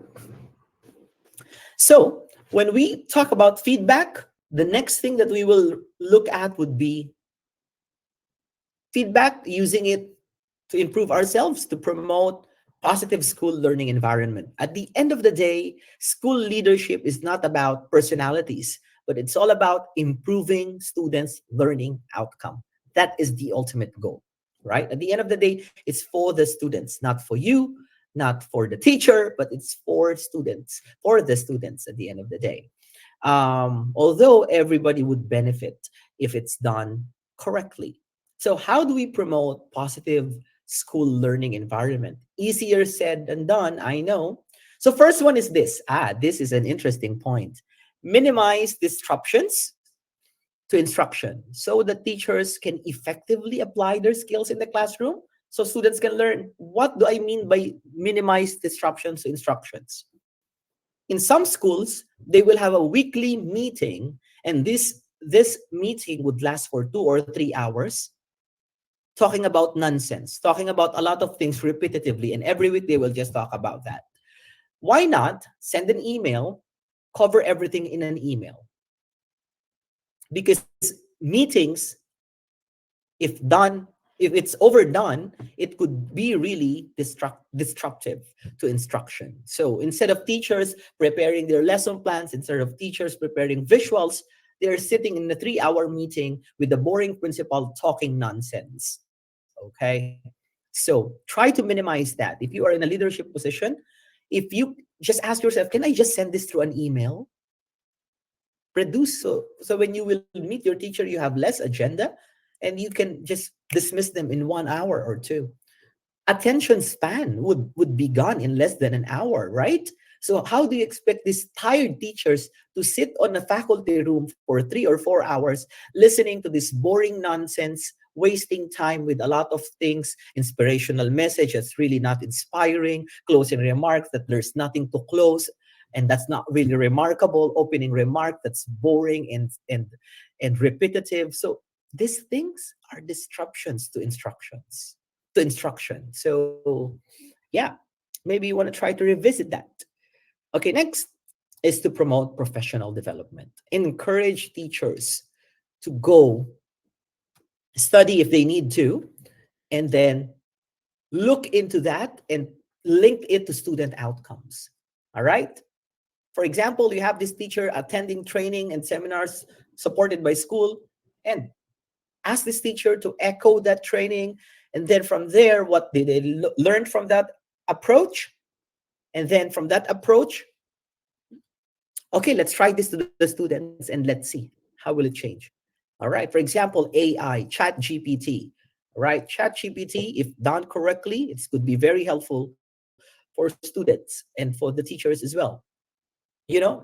D: So, when we talk about feedback, the next thing that we will look at would be feedback, using it to improve ourselves, to promote positive school learning environment. At the end of the day, school leadership is not about personalities, but it's all about improving students' learning outcome. That is the ultimate goal, right? At the end of the day, it's for the students, not for you, not for the teacher, but it's for the students at the end of the day. Although everybody would benefit if it's done correctly. So, how do we promote positive school learning environment? Easier said than done, I know. So, first one is this. This is an interesting point. Minimize disruptions to instruction so that teachers can effectively apply their skills in the classroom. so students can learn what do I mean by minimize disruptions to instructions. In some schools, they will have a weekly meeting, and this meeting would last for 2 or 3 hours, talking about nonsense, talking about a lot of things repetitively, and every week they will just talk about that. Why not send an email, cover everything in an email? Because meetings, if done, if it's overdone, it could be really disruptive to instruction. So instead of teachers preparing their lesson plans, instead of teachers preparing visuals, they're sitting in a 3 hour meeting with the boring principal talking nonsense. Okay. So try to minimize that. If you are in a leadership position, if you just ask yourself, can I just send this through an email? Produce, so when you will meet your teacher, you have less agenda, and you can just dismiss them in 1 hour or two. Attention span would be gone in less than an hour, right? So how do you expect these tired teachers to sit on a faculty room for 3 or 4 hours listening to this boring nonsense, wasting time with a lot of things, inspirational messages really not inspiring, closing remarks that there's nothing to close, and that's not really remarkable, opening remark that's boring and repetitive. So these things are disruptions to instruction. So, yeah, maybe you want to try to revisit that. Okay, next is to promote professional development. Encourage teachers to go study if they need to, and then look into that and link it to student outcomes. All right? For example, you have this teacher attending training and seminars supported by school, and ask this teacher to echo that training, and then from there, what did they learn from that approach? And then from that approach, okay, let's try this to the students and let's see how will it change. All right, for example, AI, chat GPT. Right, chat GPT, if done correctly, it could be very helpful for students and for the teachers as well.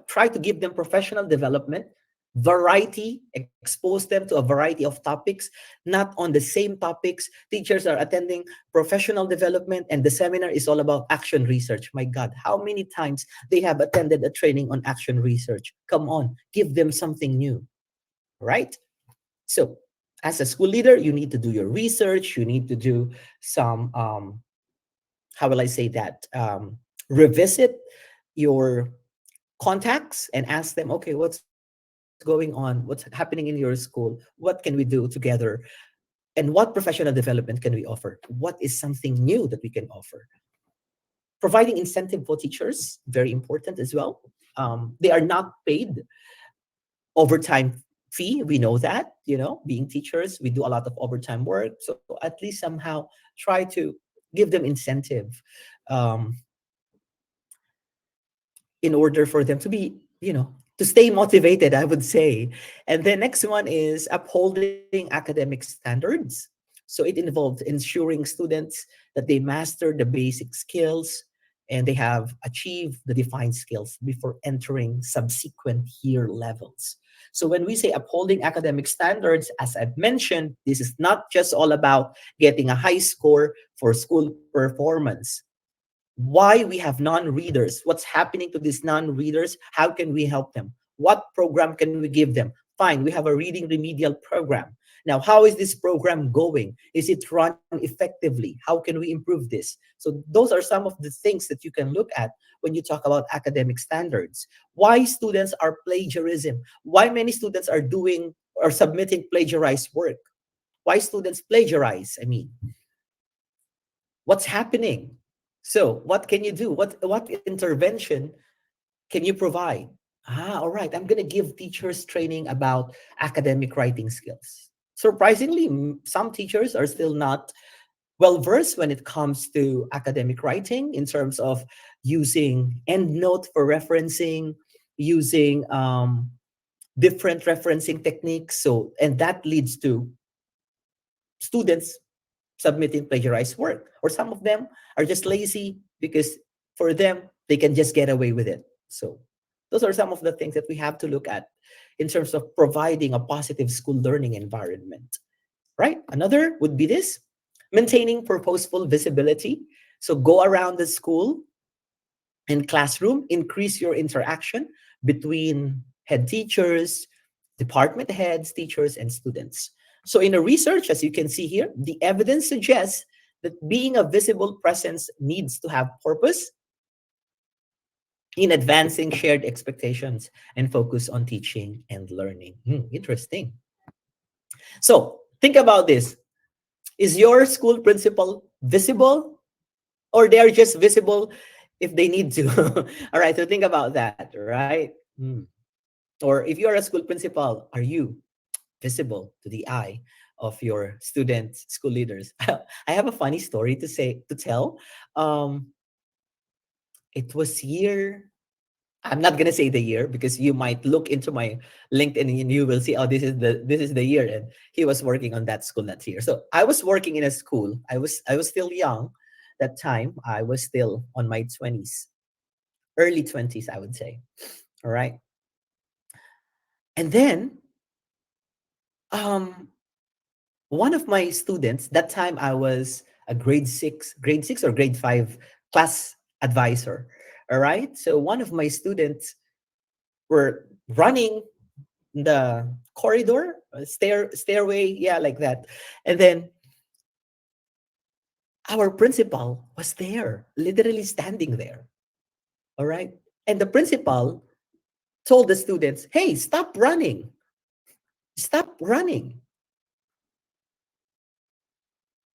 D: Try to give them professional development, variety, expose them to a variety of topics, not on the same topics. Teachers are attending professional development and the seminar is all about action research. My God, how many times they have attended a training on action research? Come on, give them something new, right? So as a school leader, you need to do your research, you need to do some how will I say that, revisit your contacts and ask them, okay, what's going on, what's happening in your school, what can we do together, and what professional development can we offer, what is something new that we can offer. Providing incentive for teachers, very important as well. They are not paid overtime fee, we know that, being teachers, we do a lot of overtime work, so at least somehow try to give them incentive, um, in order for them to be, to stay motivated, I would say. And the next one is upholding academic standards. So it involved ensuring students that they master the basic skills and they have achieved the defined skills before entering subsequent year levels. So when we say upholding academic standards, as I've mentioned, this is not just all about getting a high score for school performance. Why we have non-readers, what's happening to these non-readers, how can we help them, what program can we give them? Fine, we have a reading remedial program. Now, how is this program going? Is it run effectively? How can we improve this? So those are some of the things that you can look at when you talk about academic standards. Why students are plagiarism, why many students are doing or submitting plagiarized work, why students plagiarize, I mean, what's happening. So what can you do? What intervention can you provide? All right, I'm going to give teachers training about academic writing skills. Surprisingly, some teachers are still not well versed when it comes to academic writing in terms of using EndNote for referencing, using different referencing techniques. So, and that leads to students submitting plagiarized work, or some of them are just lazy because for them they can just get away with it. So those are some of the things that we have to look at in terms of providing a positive school learning environment, right? Another would be this: Maintaining purposeful visibility. So go around the school and classroom, increase your interaction between head teachers, department heads, teachers, and students. So, in a research, as you can see here, the evidence suggests that being a visible presence needs to have purpose in advancing shared expectations and focus on teaching and learning. Interesting. So, think about this. Is your school principal visible, or they're just visible if they need to? All right, so think about that, right? Or if you're a school principal, are you visible to the eye of your students, school leaders? I have a funny story to tell. Um, it was year. I'm not gonna say the year because you might look into my LinkedIn and you will see, oh, this is the year, and he was working on that school that year. So I was working in a school. I was still young that time. I was still on my 20s, early 20s, I would say. All right, and then um one of my students that time, I was a grade 6 or grade 5 class advisor. All right, so one of my students were running the corridor, stairway, yeah, like that. And then our principal was there, literally standing there. All right, and the principal told the students, hey, stop running.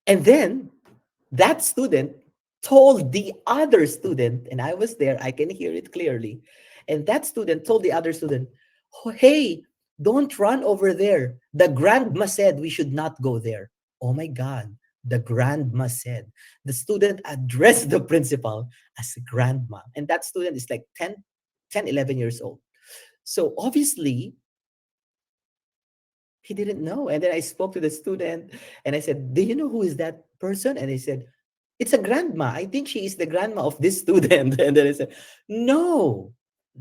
D: And then that student told the other student, and I was there, I can hear it clearly. And that student told the other student, "Oh, hey, don't run over there. The grandma said we should not go there." Oh my God, the grandma said. The student addressed the principal as a grandma. And that student is like 11 years old. So obviously, he didn't know. And then I spoke to the student and I said, do you know who is that person? And he said, it's a grandma. I think she is the grandma of this student. And then I said, no,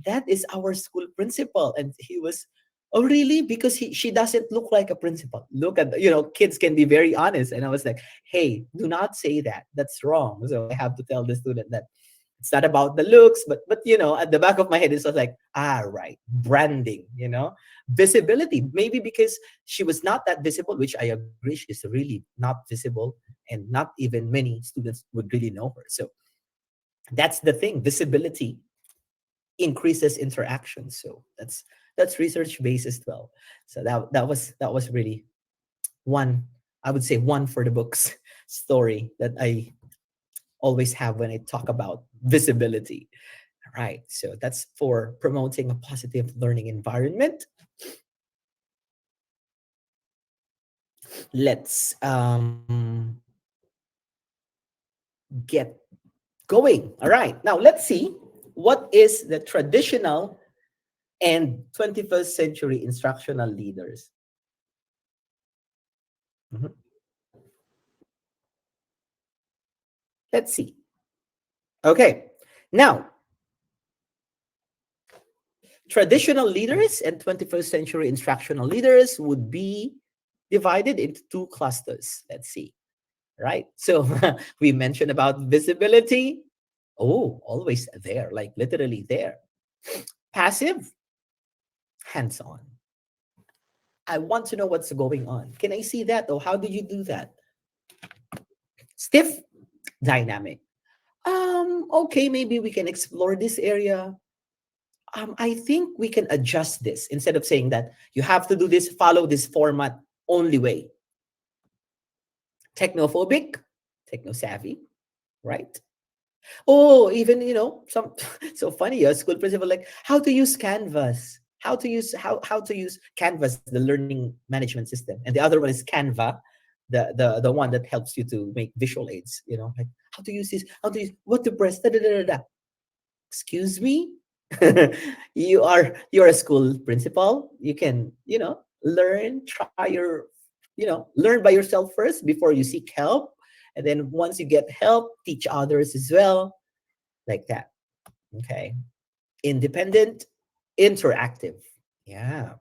D: that is our school principal. And he was, oh, really? Because she doesn't look like a principal. Look at, kids can be very honest. And I was like, hey, do not say that. That's wrong. So I have to tell the student that it's not about the looks, but at the back of my head, it's just like, right, branding, visibility. Maybe because she was not that visible, which I agree, she's really not visible, and not even many students would really know her. So that's the thing. Visibility increases interaction. So that's research based as well. So that was really one, I would say, one for the books story that I always have when I talk about visibility. Right. So that's for promoting a positive learning environment. Let's get going. All right. Now let's see what is the traditional and 21st century instructional leaders. Mhm. Let's see. Okay. Now, traditional leaders and 21st century instructional leaders would be divided into two clusters. Let's see. Right? So we mentioned about visibility. Oh, always there, like literally there. Passive, hands on. I want to know what's going on. Can I see that? Or how do you do that? Stiff, dynamic. Okay, maybe we can explore this area. I think we can adjust this instead of saying that you have to do this, follow this format only way. Technophobic, techno savvy, right? Oh, even some so funny. A school principal like how to use Canvas, how to use Canvas, the learning management system, and the other one is Canva, the one that helps you to make visual aids. Like how to use this, how to use what to press. Da, da, da, da, da. Excuse me, you're a school principal. You can learn, try your learn by yourself first before you seek help, and then once you get help, teach others as well, like that. Okay. Independent, interactive. Yeah.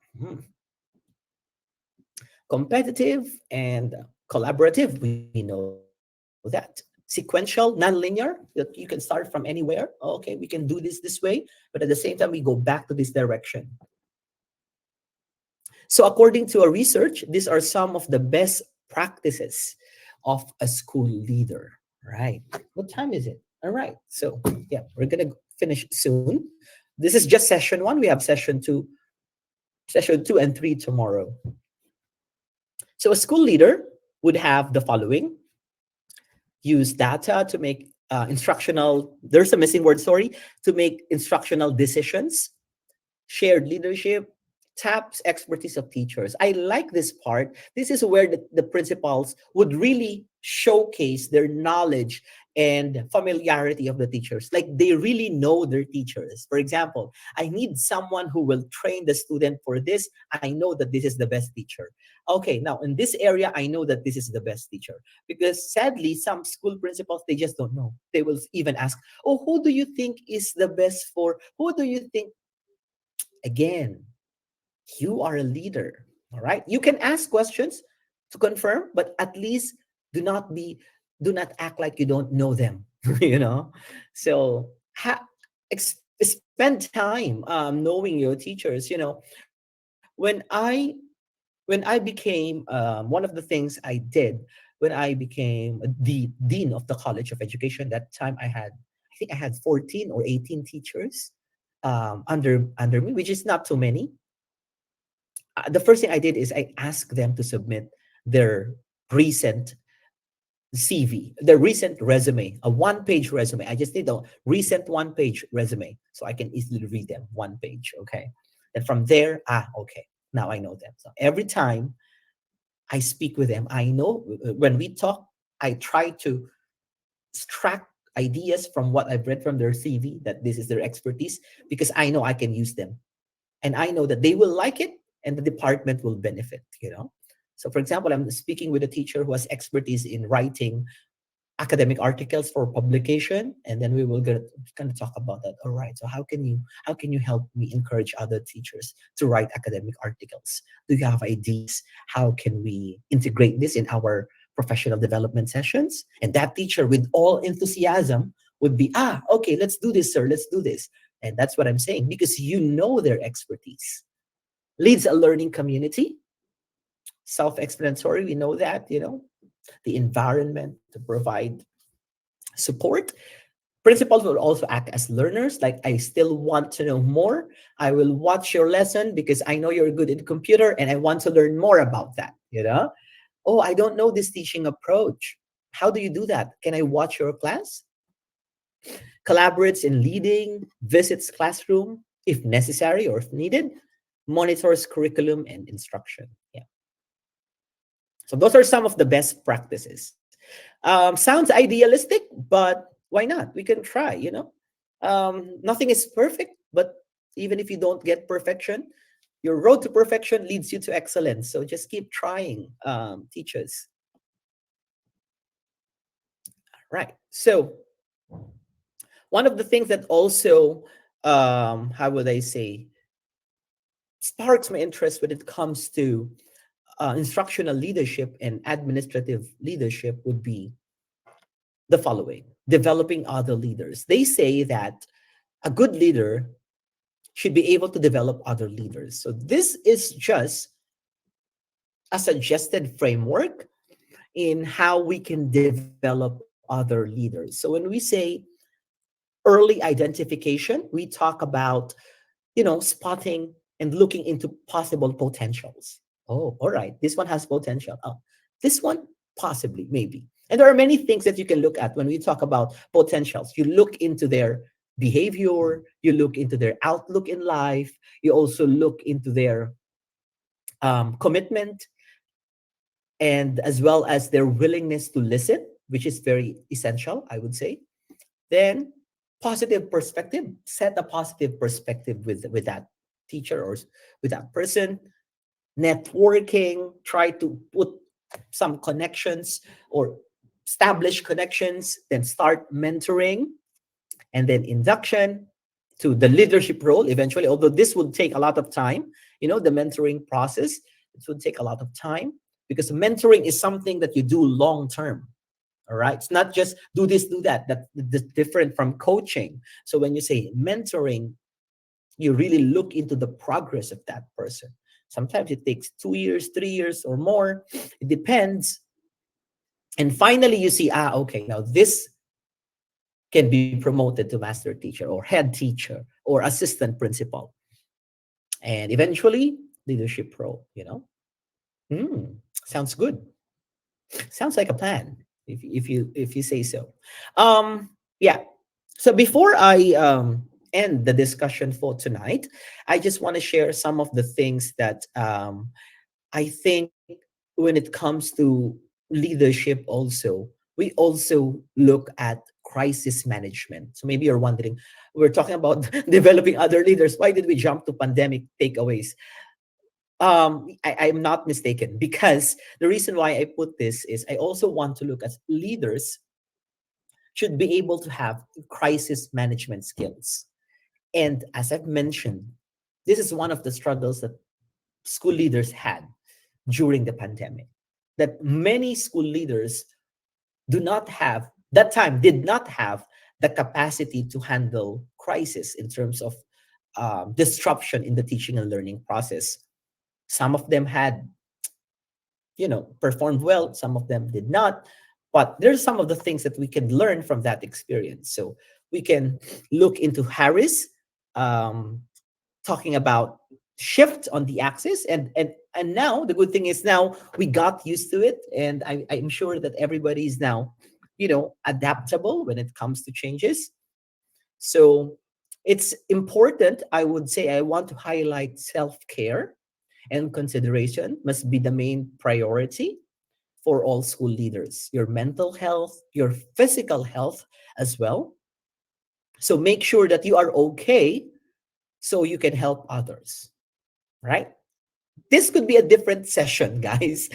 D: Competitive and Collaborative, we know that. Sequential, non-linear, that you can start from anywhere. Oh, okay, we can do this way, but at the same time, we go back to this direction. So according to our research, these are some of the best practices of a school leader. Right. What time is it? All right. So yeah, we're gonna finish soon. This is just session one. We have session two and three tomorrow. So a school leader would have the following: use data to make instructional, there's a missing word, sorry, to make instructional decisions. Shared leadership taps expertise of teachers. I like this part. This is where the principals would really showcase their knowledge and familiarity of the teachers. Like they really know their teachers. For example, I need someone who will train the student for this. I know that this is the best teacher. Okay, now in this area, I know that this is the best teacher. Because sadly, some school principals, they just don't know. They will even ask, oh, who do you think is the best for, who do you think? Again, you are a leader. All right. You can ask questions to confirm, but at least do not be, do not act like you don't know them. you know. So spend time knowing your teachers. When I became one of the things I did when I became the dean of the College of Education. That time I think I had 14 or 18 teachers under me, which is not too many. The first thing I did is I asked them to submit their recent CV, their recent resume, a one-page resume. I just need a recent one-page resume so I can easily read them one page. Okay. And from there, okay, now I know them. So every time I speak with them, I know when we talk, I try to extract ideas from what I've read from their CV, that this is their expertise, because I know I can use them and I know that they will like it and the department will benefit. So for example, I'm speaking with a teacher who has expertise in writing academic articles for publication, and then we will kind of talk about that. All right, so how can you help me encourage other teachers to write academic articles? Do you have ideas? How can we integrate this in our professional development sessions? And that teacher with all enthusiasm would be, okay, let's do this, sir, let's do this. And that's what I'm saying, because you know their expertise. Leads a learning community. Self-explanatory, we know that. The environment to provide support. Principals will also act as learners. Like, I still want to know more. I will watch your lesson because I know you're good at computer and I want to learn more about that. Oh, I don't know this teaching approach. How do you do that? Can I watch your class? Collaborates in leading, visits classroom if necessary or if needed, monitors curriculum and instruction. Yeah. So those are some of the best practices. Sounds idealistic, but why not? We can try. Nothing is perfect, but even if you don't get perfection, your road to perfection leads you to excellence. So just keep trying, teachers. Right. So one of the things that also, how would I say, sparks my interest when it comes to instructional leadership and administrative leadership would be the following: developing other leaders. They say that a good leader should be able to develop other leaders. So this is just a suggested framework in how we can develop other leaders. So when we say early identification, we talk about spotting and looking into possible potentials. Oh, all right, this one has potential. Oh, this one possibly, maybe. And there are many things that you can look at when we talk about potentials. You look into their behavior, you look into their outlook in life, you also look into their commitment, and as well as their willingness to listen, which is very essential, I would say. Then positive perspective, set a positive perspective with that teacher or with that person. Networking, try to put some connections or establish connections, then start mentoring, and then induction to the leadership role eventually, although this would take a lot of time. The mentoring process, it would take a lot of time. because mentoring is something that you do long term. All right, it's not just do this, do that. That's different from coaching. So when you say mentoring, you really look into the progress of that person. Sometimes it takes 2 years, 3 years, or more. It depends. And finally, you see, okay, now this can be promoted to master teacher or head teacher or assistant principal, and eventually leadership role. Hmm, sounds good. Sounds like a plan, if you say so. Yeah. So before I end the discussion for tonight, I just want to share some of the things that I think when it comes to leadership, also we also look at crisis management. So maybe you're wondering, we're talking about developing other leaders. Why did we jump to pandemic takeaways? I'm not mistaken, because the reason why I put this is I also want to look at leaders should be able to have crisis management skills. And as I've mentioned, this is one of the struggles that school leaders had during the pandemic. That many school leaders do not have, that time did not have the capacity to handle crisis in terms of disruption in the teaching and learning process. Some of them had, performed well, some of them did not. But there's some of the things that we can learn from that experience. So we can look into Harris, um, talking about shift on the axis, and now the good thing is now we got used to it, and I'm sure that everybody is now adaptable when it comes to changes. So it's important, I would say. I want to highlight self-care and consideration must be the main priority for all school leaders. Your mental health, your physical health as well. So make sure that you are okay so you can help others, right? This could be a different session, guys.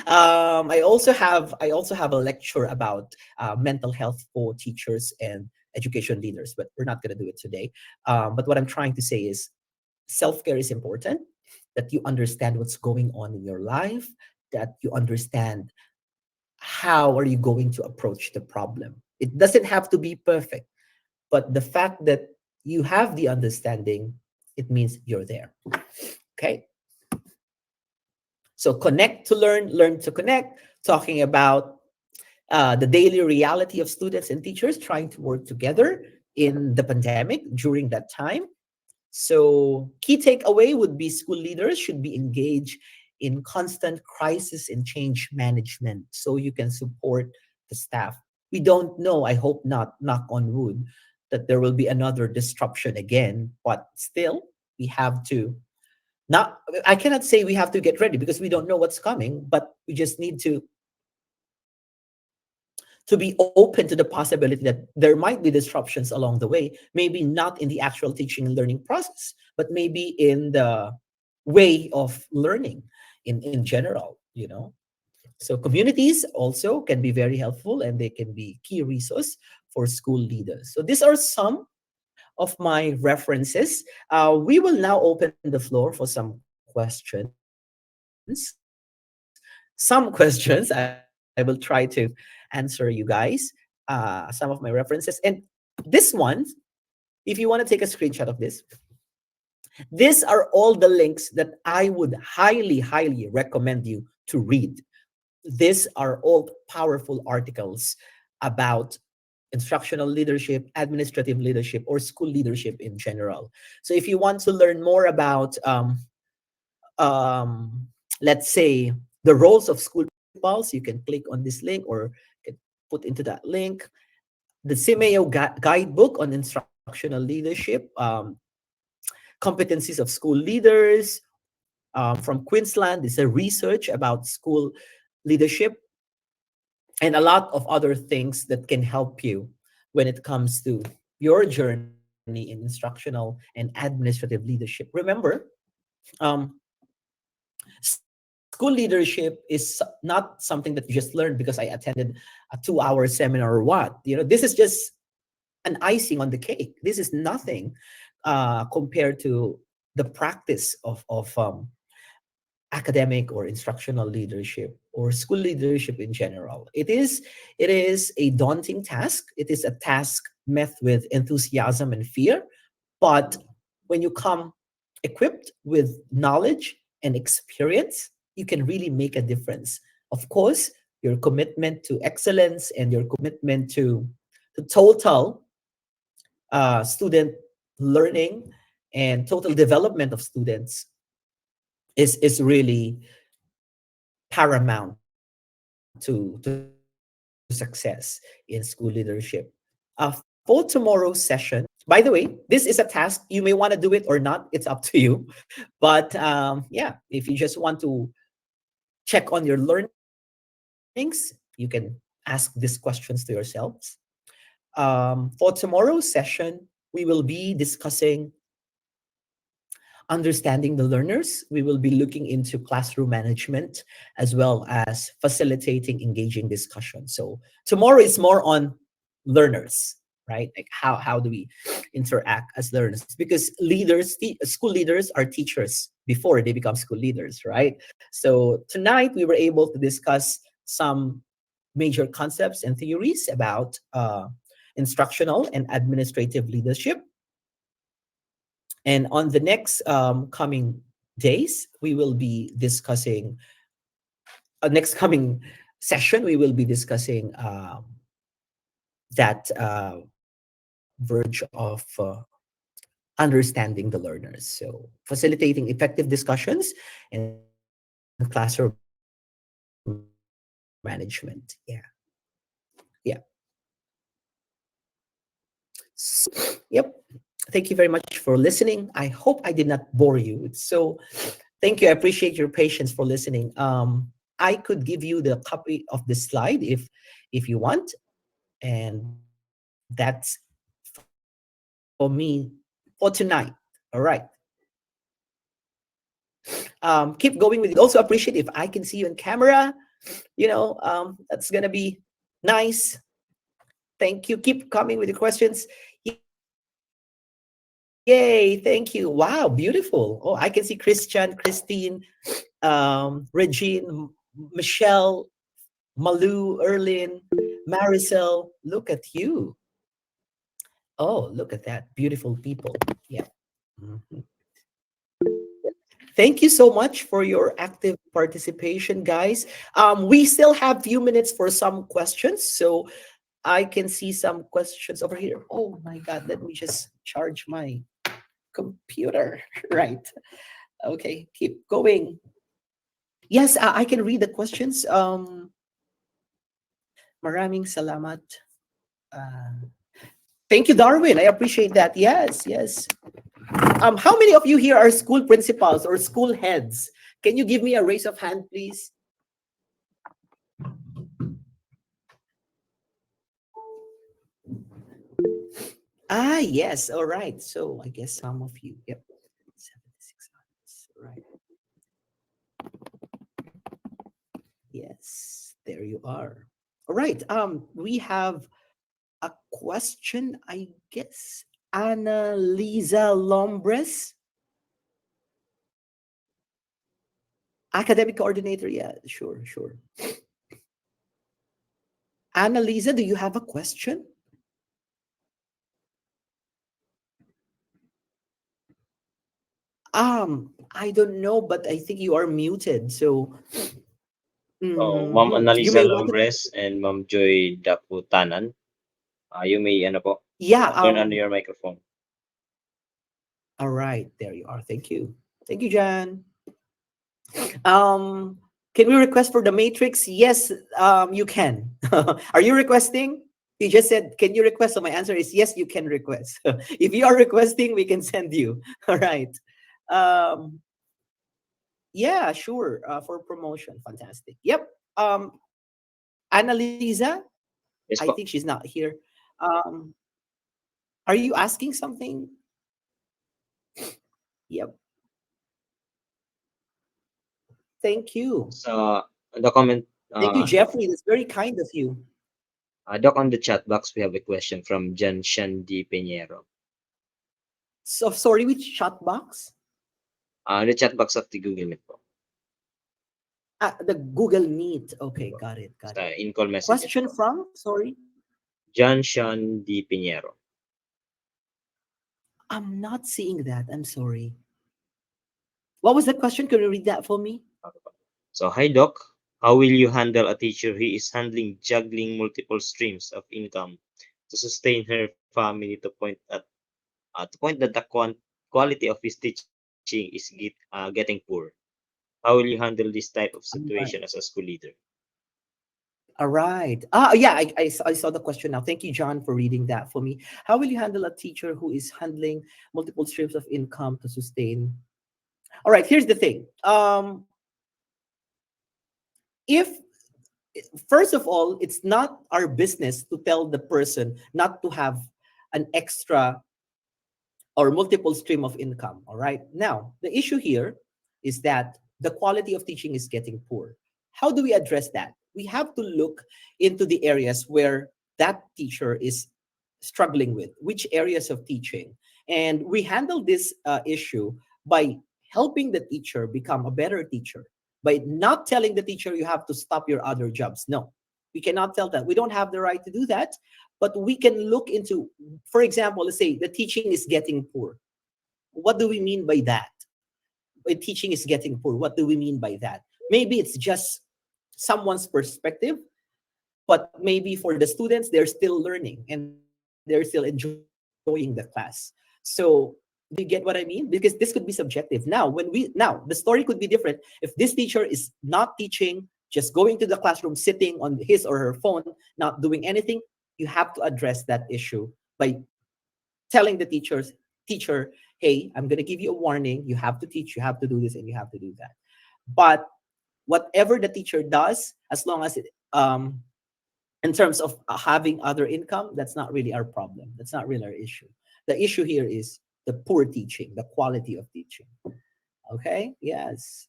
D: I also have a lecture about mental health for teachers and education leaders, but we're not going to do it today. But what I'm trying to say is self-care is important, that you understand what's going on in your life, that you understand how are you going to approach the problem. It doesn't have to be perfect, but the fact that you have the understanding, it means you're there. Okay. So connect to learn, learn to connect, talking about the daily reality of students and teachers trying to work together in the pandemic during that time. So key takeaway would be school leaders should be engaged in constant crisis and change management so you can support the staff. We don't know, I hope not, knock on wood, that there will be another disruption again, but still we have to not, I cannot say we have to get ready because we don't know what's coming, but we just need to be open to the possibility that there might be disruptions along the way, maybe not in the actual teaching and learning process, but maybe in the way of learning in general, So communities also can be very helpful, and they can be key resource for school leaders. So these are some of my references. We will now open the floor for some questions. Some questions. I will try to answer you guys some of my references. And this one, if you want to take a screenshot of this, these are all the links that I would highly, highly recommend you to read. These are all powerful articles about instructional leadership, administrative leadership, or school leadership in general. So if you want to learn more about, let's say, the roles of school principals, you can click on this link or can put into that link. The CMAO guidebook on instructional leadership, competencies of school leaders, from Queensland. This is a research about school leadership, and a lot of other things that can help you when it comes to your journey in instructional and administrative leadership. Remember, um, school leadership is not something that you just learned because I attended a 2-hour seminar or what. This is just an icing on the cake. This is nothing compared to the practice of academic or instructional leadership or school leadership in general. It is a daunting task. It is a task met with enthusiasm and fear, but when you come equipped with knowledge and experience, you can really make a difference. Of course, your commitment to excellence and your commitment to total student learning and total development of students is really paramount to success in school leadership. For tomorrow's session, by the way, this is a task. You may want to do it or not. It's up to you. But yeah, if you just want to check on your learnings, you can ask these questions to yourselves. For tomorrow's session, we will be discussing understanding the learners. We will be looking into classroom management as well as facilitating engaging discussion. So tomorrow is more on learners, right? Like how do we interact as learners? Because school leaders are teachers before they become school leaders, right? So tonight we were able to discuss some major concepts and theories about instructional and administrative leadership. And on the next coming days, we will be discussing, next coming session, we will be discussing that verge of understanding the learners. So facilitating effective discussions and classroom management. Yeah. Yeah. Yep. Thank you very much for listening. I hope I did not bore you. It's so thank you. I appreciate your patience for listening. I could give you the copy of the slide if you want, and that's for me for tonight. All right. Keep going with it. Also appreciate if I can see you in camera. That's gonna be nice. Thank you. Keep coming with the questions. Yay! Thank you. Wow, beautiful. Oh, I can see Christian, Christine, Regine, Michelle, Malu, Erlin, Marisol. Look at you. Oh, look at that. Beautiful people. Yeah. Mhm. Thank you so much for your active participation, guys. We still have few minutes for some questions. So I can see some questions over here. Oh my God, let me just charge my computer. Right. Okay, keep going. Yes, I can read the questions. Maraming salamat. Uh, Thank you, Darwin. I appreciate that. Yes, yes. How many of you here are school principals or school heads? Can you give me a raise of hand, please? Ah, yes. All right. So I guess some of you. Yep. 76 others. Right. Yes. There you are. All right. We have a question, I guess. Anna Lisa Lombres, academic coordinator. Yeah, sure, sure. Anna Lisa, do you have a question? I don't know, but I think you are muted. So
A: So, Ma'am
D: you
A: Annalisa
D: may want to.
A: Lombres and Ma'am Joy Daputanan, you may ano po,
D: Yeah.
A: turn on your microphone.
D: All right. There you are. Thank you. Thank you, Jan. Um, can we request for the matrix? Yes, you can. Are you requesting? You just said, can you request? So my answer is yes, you can request. If you are requesting, we can send you. All right. Um, yeah, sure. For promotion. Fantastic. Yep. Annalisa, I
A: Yes
D: think
A: po.
D: she's not here. Um, are you asking something? Yep. Thank you.
A: So, the comment,
D: Thank you,
A: uh,
D: Jeffrey. That's very kind of you.
A: Doc, on the chat box, we have a question from Jan Shandy Peñero.
D: So sorry, which chat box?
A: The chat box of the Google Meet po.
D: The Google Meet. Okay, got it, got it.
A: Sa in-call messages
D: Question
A: po.
D: from, sorry,
A: John Sean D. Pinheiro.
D: I'm not seeing that. I'm sorry. What was the question? Can you read that for me?
A: Okay po. So, hi Doc. How will you handle a teacher who is handling juggling multiple streams of income to sustain her family to point that the quality of his teaching is getting poor? How will you handle this type of
D: All
A: situation as
D: right.
A: a school leader?
D: All right. Yeah, I saw the question now. Thank you, John, for reading that for me. How will you handle a teacher who is handling multiple streams of income to sustain? All right, here's the thing. If first of all, it's not our business to tell the person not to have an extra or multiple stream of income. All right. Now, the issue here is that the quality of teaching is getting poor. How do we address that? We have to look into the areas where that teacher is struggling with, which areas of teaching. And we handle this issue by helping the teacher become a better teacher, by not telling the teacher you have to stop your other jobs. No, we cannot tell that. We don't have the right to do that, but we can look into, for example, let's say the teaching is getting poor. What do we mean by that? By teaching is getting poor, what do we mean by that? Maybe it's just someone's perspective, but maybe for the students, they're still learning and they're still enjoying the class. So do you get what I mean? Because this could be subjective. Now the story could be different. If this teacher is not teaching, just going to the classroom, sitting on his or her phone, not doing anything, you have to address that issue by telling the teacher, hey, I'm going to give you a warning. You have to teach, you have to do this, and you have to do that. But whatever the teacher does, as long as it, in terms of having other income, that's not really our problem. That's not really our issue. The issue here is the poor teaching, the quality of teaching. Okay. Yes.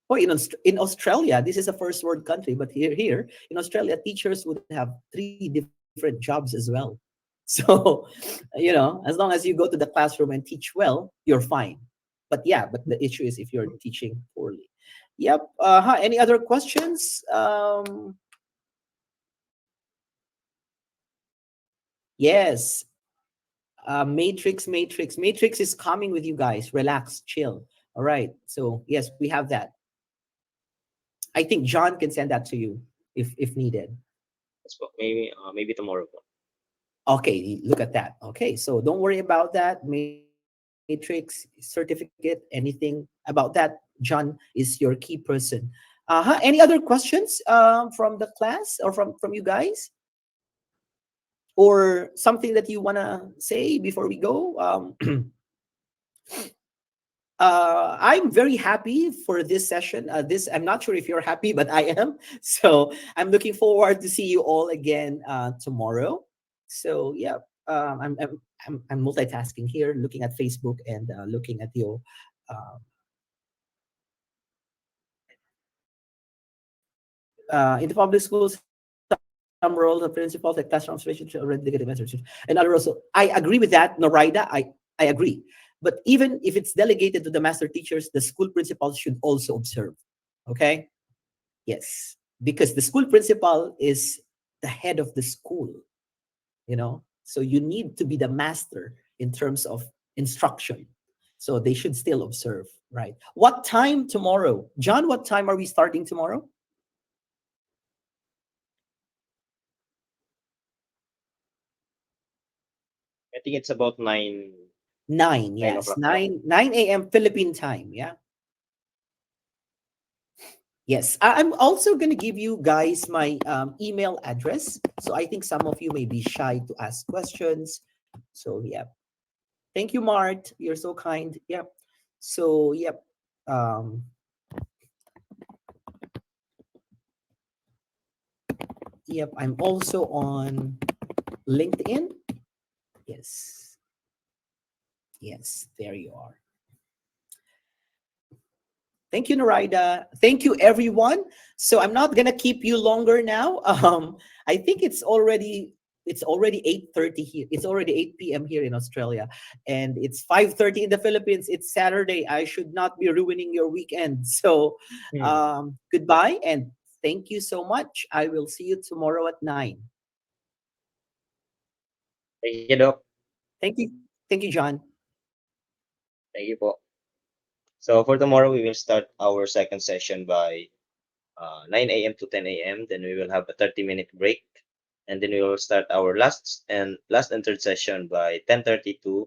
D: Oh, in Australia, this is a first world country, but here in Australia, teachers would have 3 different jobs as well. So, as long as you go to the classroom and teach well, you're fine. But yeah, but the issue is if you're teaching poorly. Yep. Any other questions? Yes. Matrix is coming with you guys. Relax, chill. All right. So yes, we have that. I think John can send that to you if needed.
A: Yes po. Maybe tomorrow po.
D: Okay, look at that. Okay, so don't worry about that. Matrix certificate, anything about that. John is your key person. Any other questions from the class or from you guys, or something that you wanna say before we go? I'm very happy for this session. This I'm not sure if you're happy, but I am. So I'm looking forward to see you all again tomorrow. So yeah, I'm multitasking here, looking at Facebook and looking at your in the public schools. Some roles of principals like classroom observation already dedicated message. And other roles. So I agree with that, Noraida. I agree. But even if it's delegated to the master teachers, the school principals should also observe. Okay? Yes. Because the school principal is the head of the school. So you need to be the master in terms of instruction. So they should still observe, right? What time tomorrow? John, what time are we starting tomorrow?
A: I think it's about 9,
D: 9,
A: 9
D: yes.
A: o'clock po.
D: 9 a.m. Philippine time. Yeah. Yes. I'm also going to give you guys my email address. So I think some of you may be shy to ask questions. So, yeah. Thank you, Mart. You're so kind. Yep. So, yep. Um, yep. I'm also on LinkedIn. Yes. Yes. There you are. Thank you, Narida. Thank you, everyone. So I'm not gonna keep you longer now. I think it's already it's already 8:30 here. It's already 8 p.m. here in Australia, and it's 5:30 in the Philippines. It's Saturday. I should not be ruining your weekend. So,
A: Hmm.
D: goodbye and thank you so much. I will see you tomorrow at 9.
A: Thank you, Doc.
D: Thank you. Thank you, John.
A: Thank you po. So for tomorrow, we will start our second session by 9 a.m. to 10 a.m. Then we will have a 30-minute break, and then we will start our last and third session by 10:30 to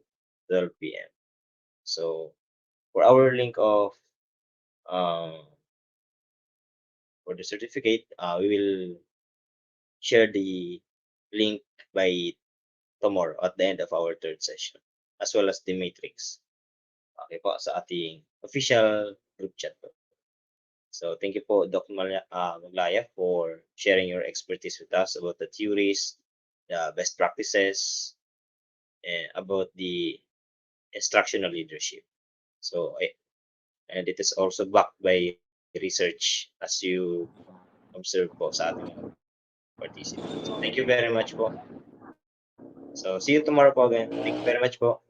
A: 12 p.m. So for our link of um, for the certificate, we will share the link by tomorrow at the end of our third session, as well as the matrix. Okay po, sa ating official group chat po. So thank you po, Doc Maglaya, for sharing your expertise with us about the theories, the best practices, and about the instructional leadership. So, and it is also backed by research as you observe po sa ating mga participants. So thank you very much po. So see you tomorrow po again. Thank you very much po.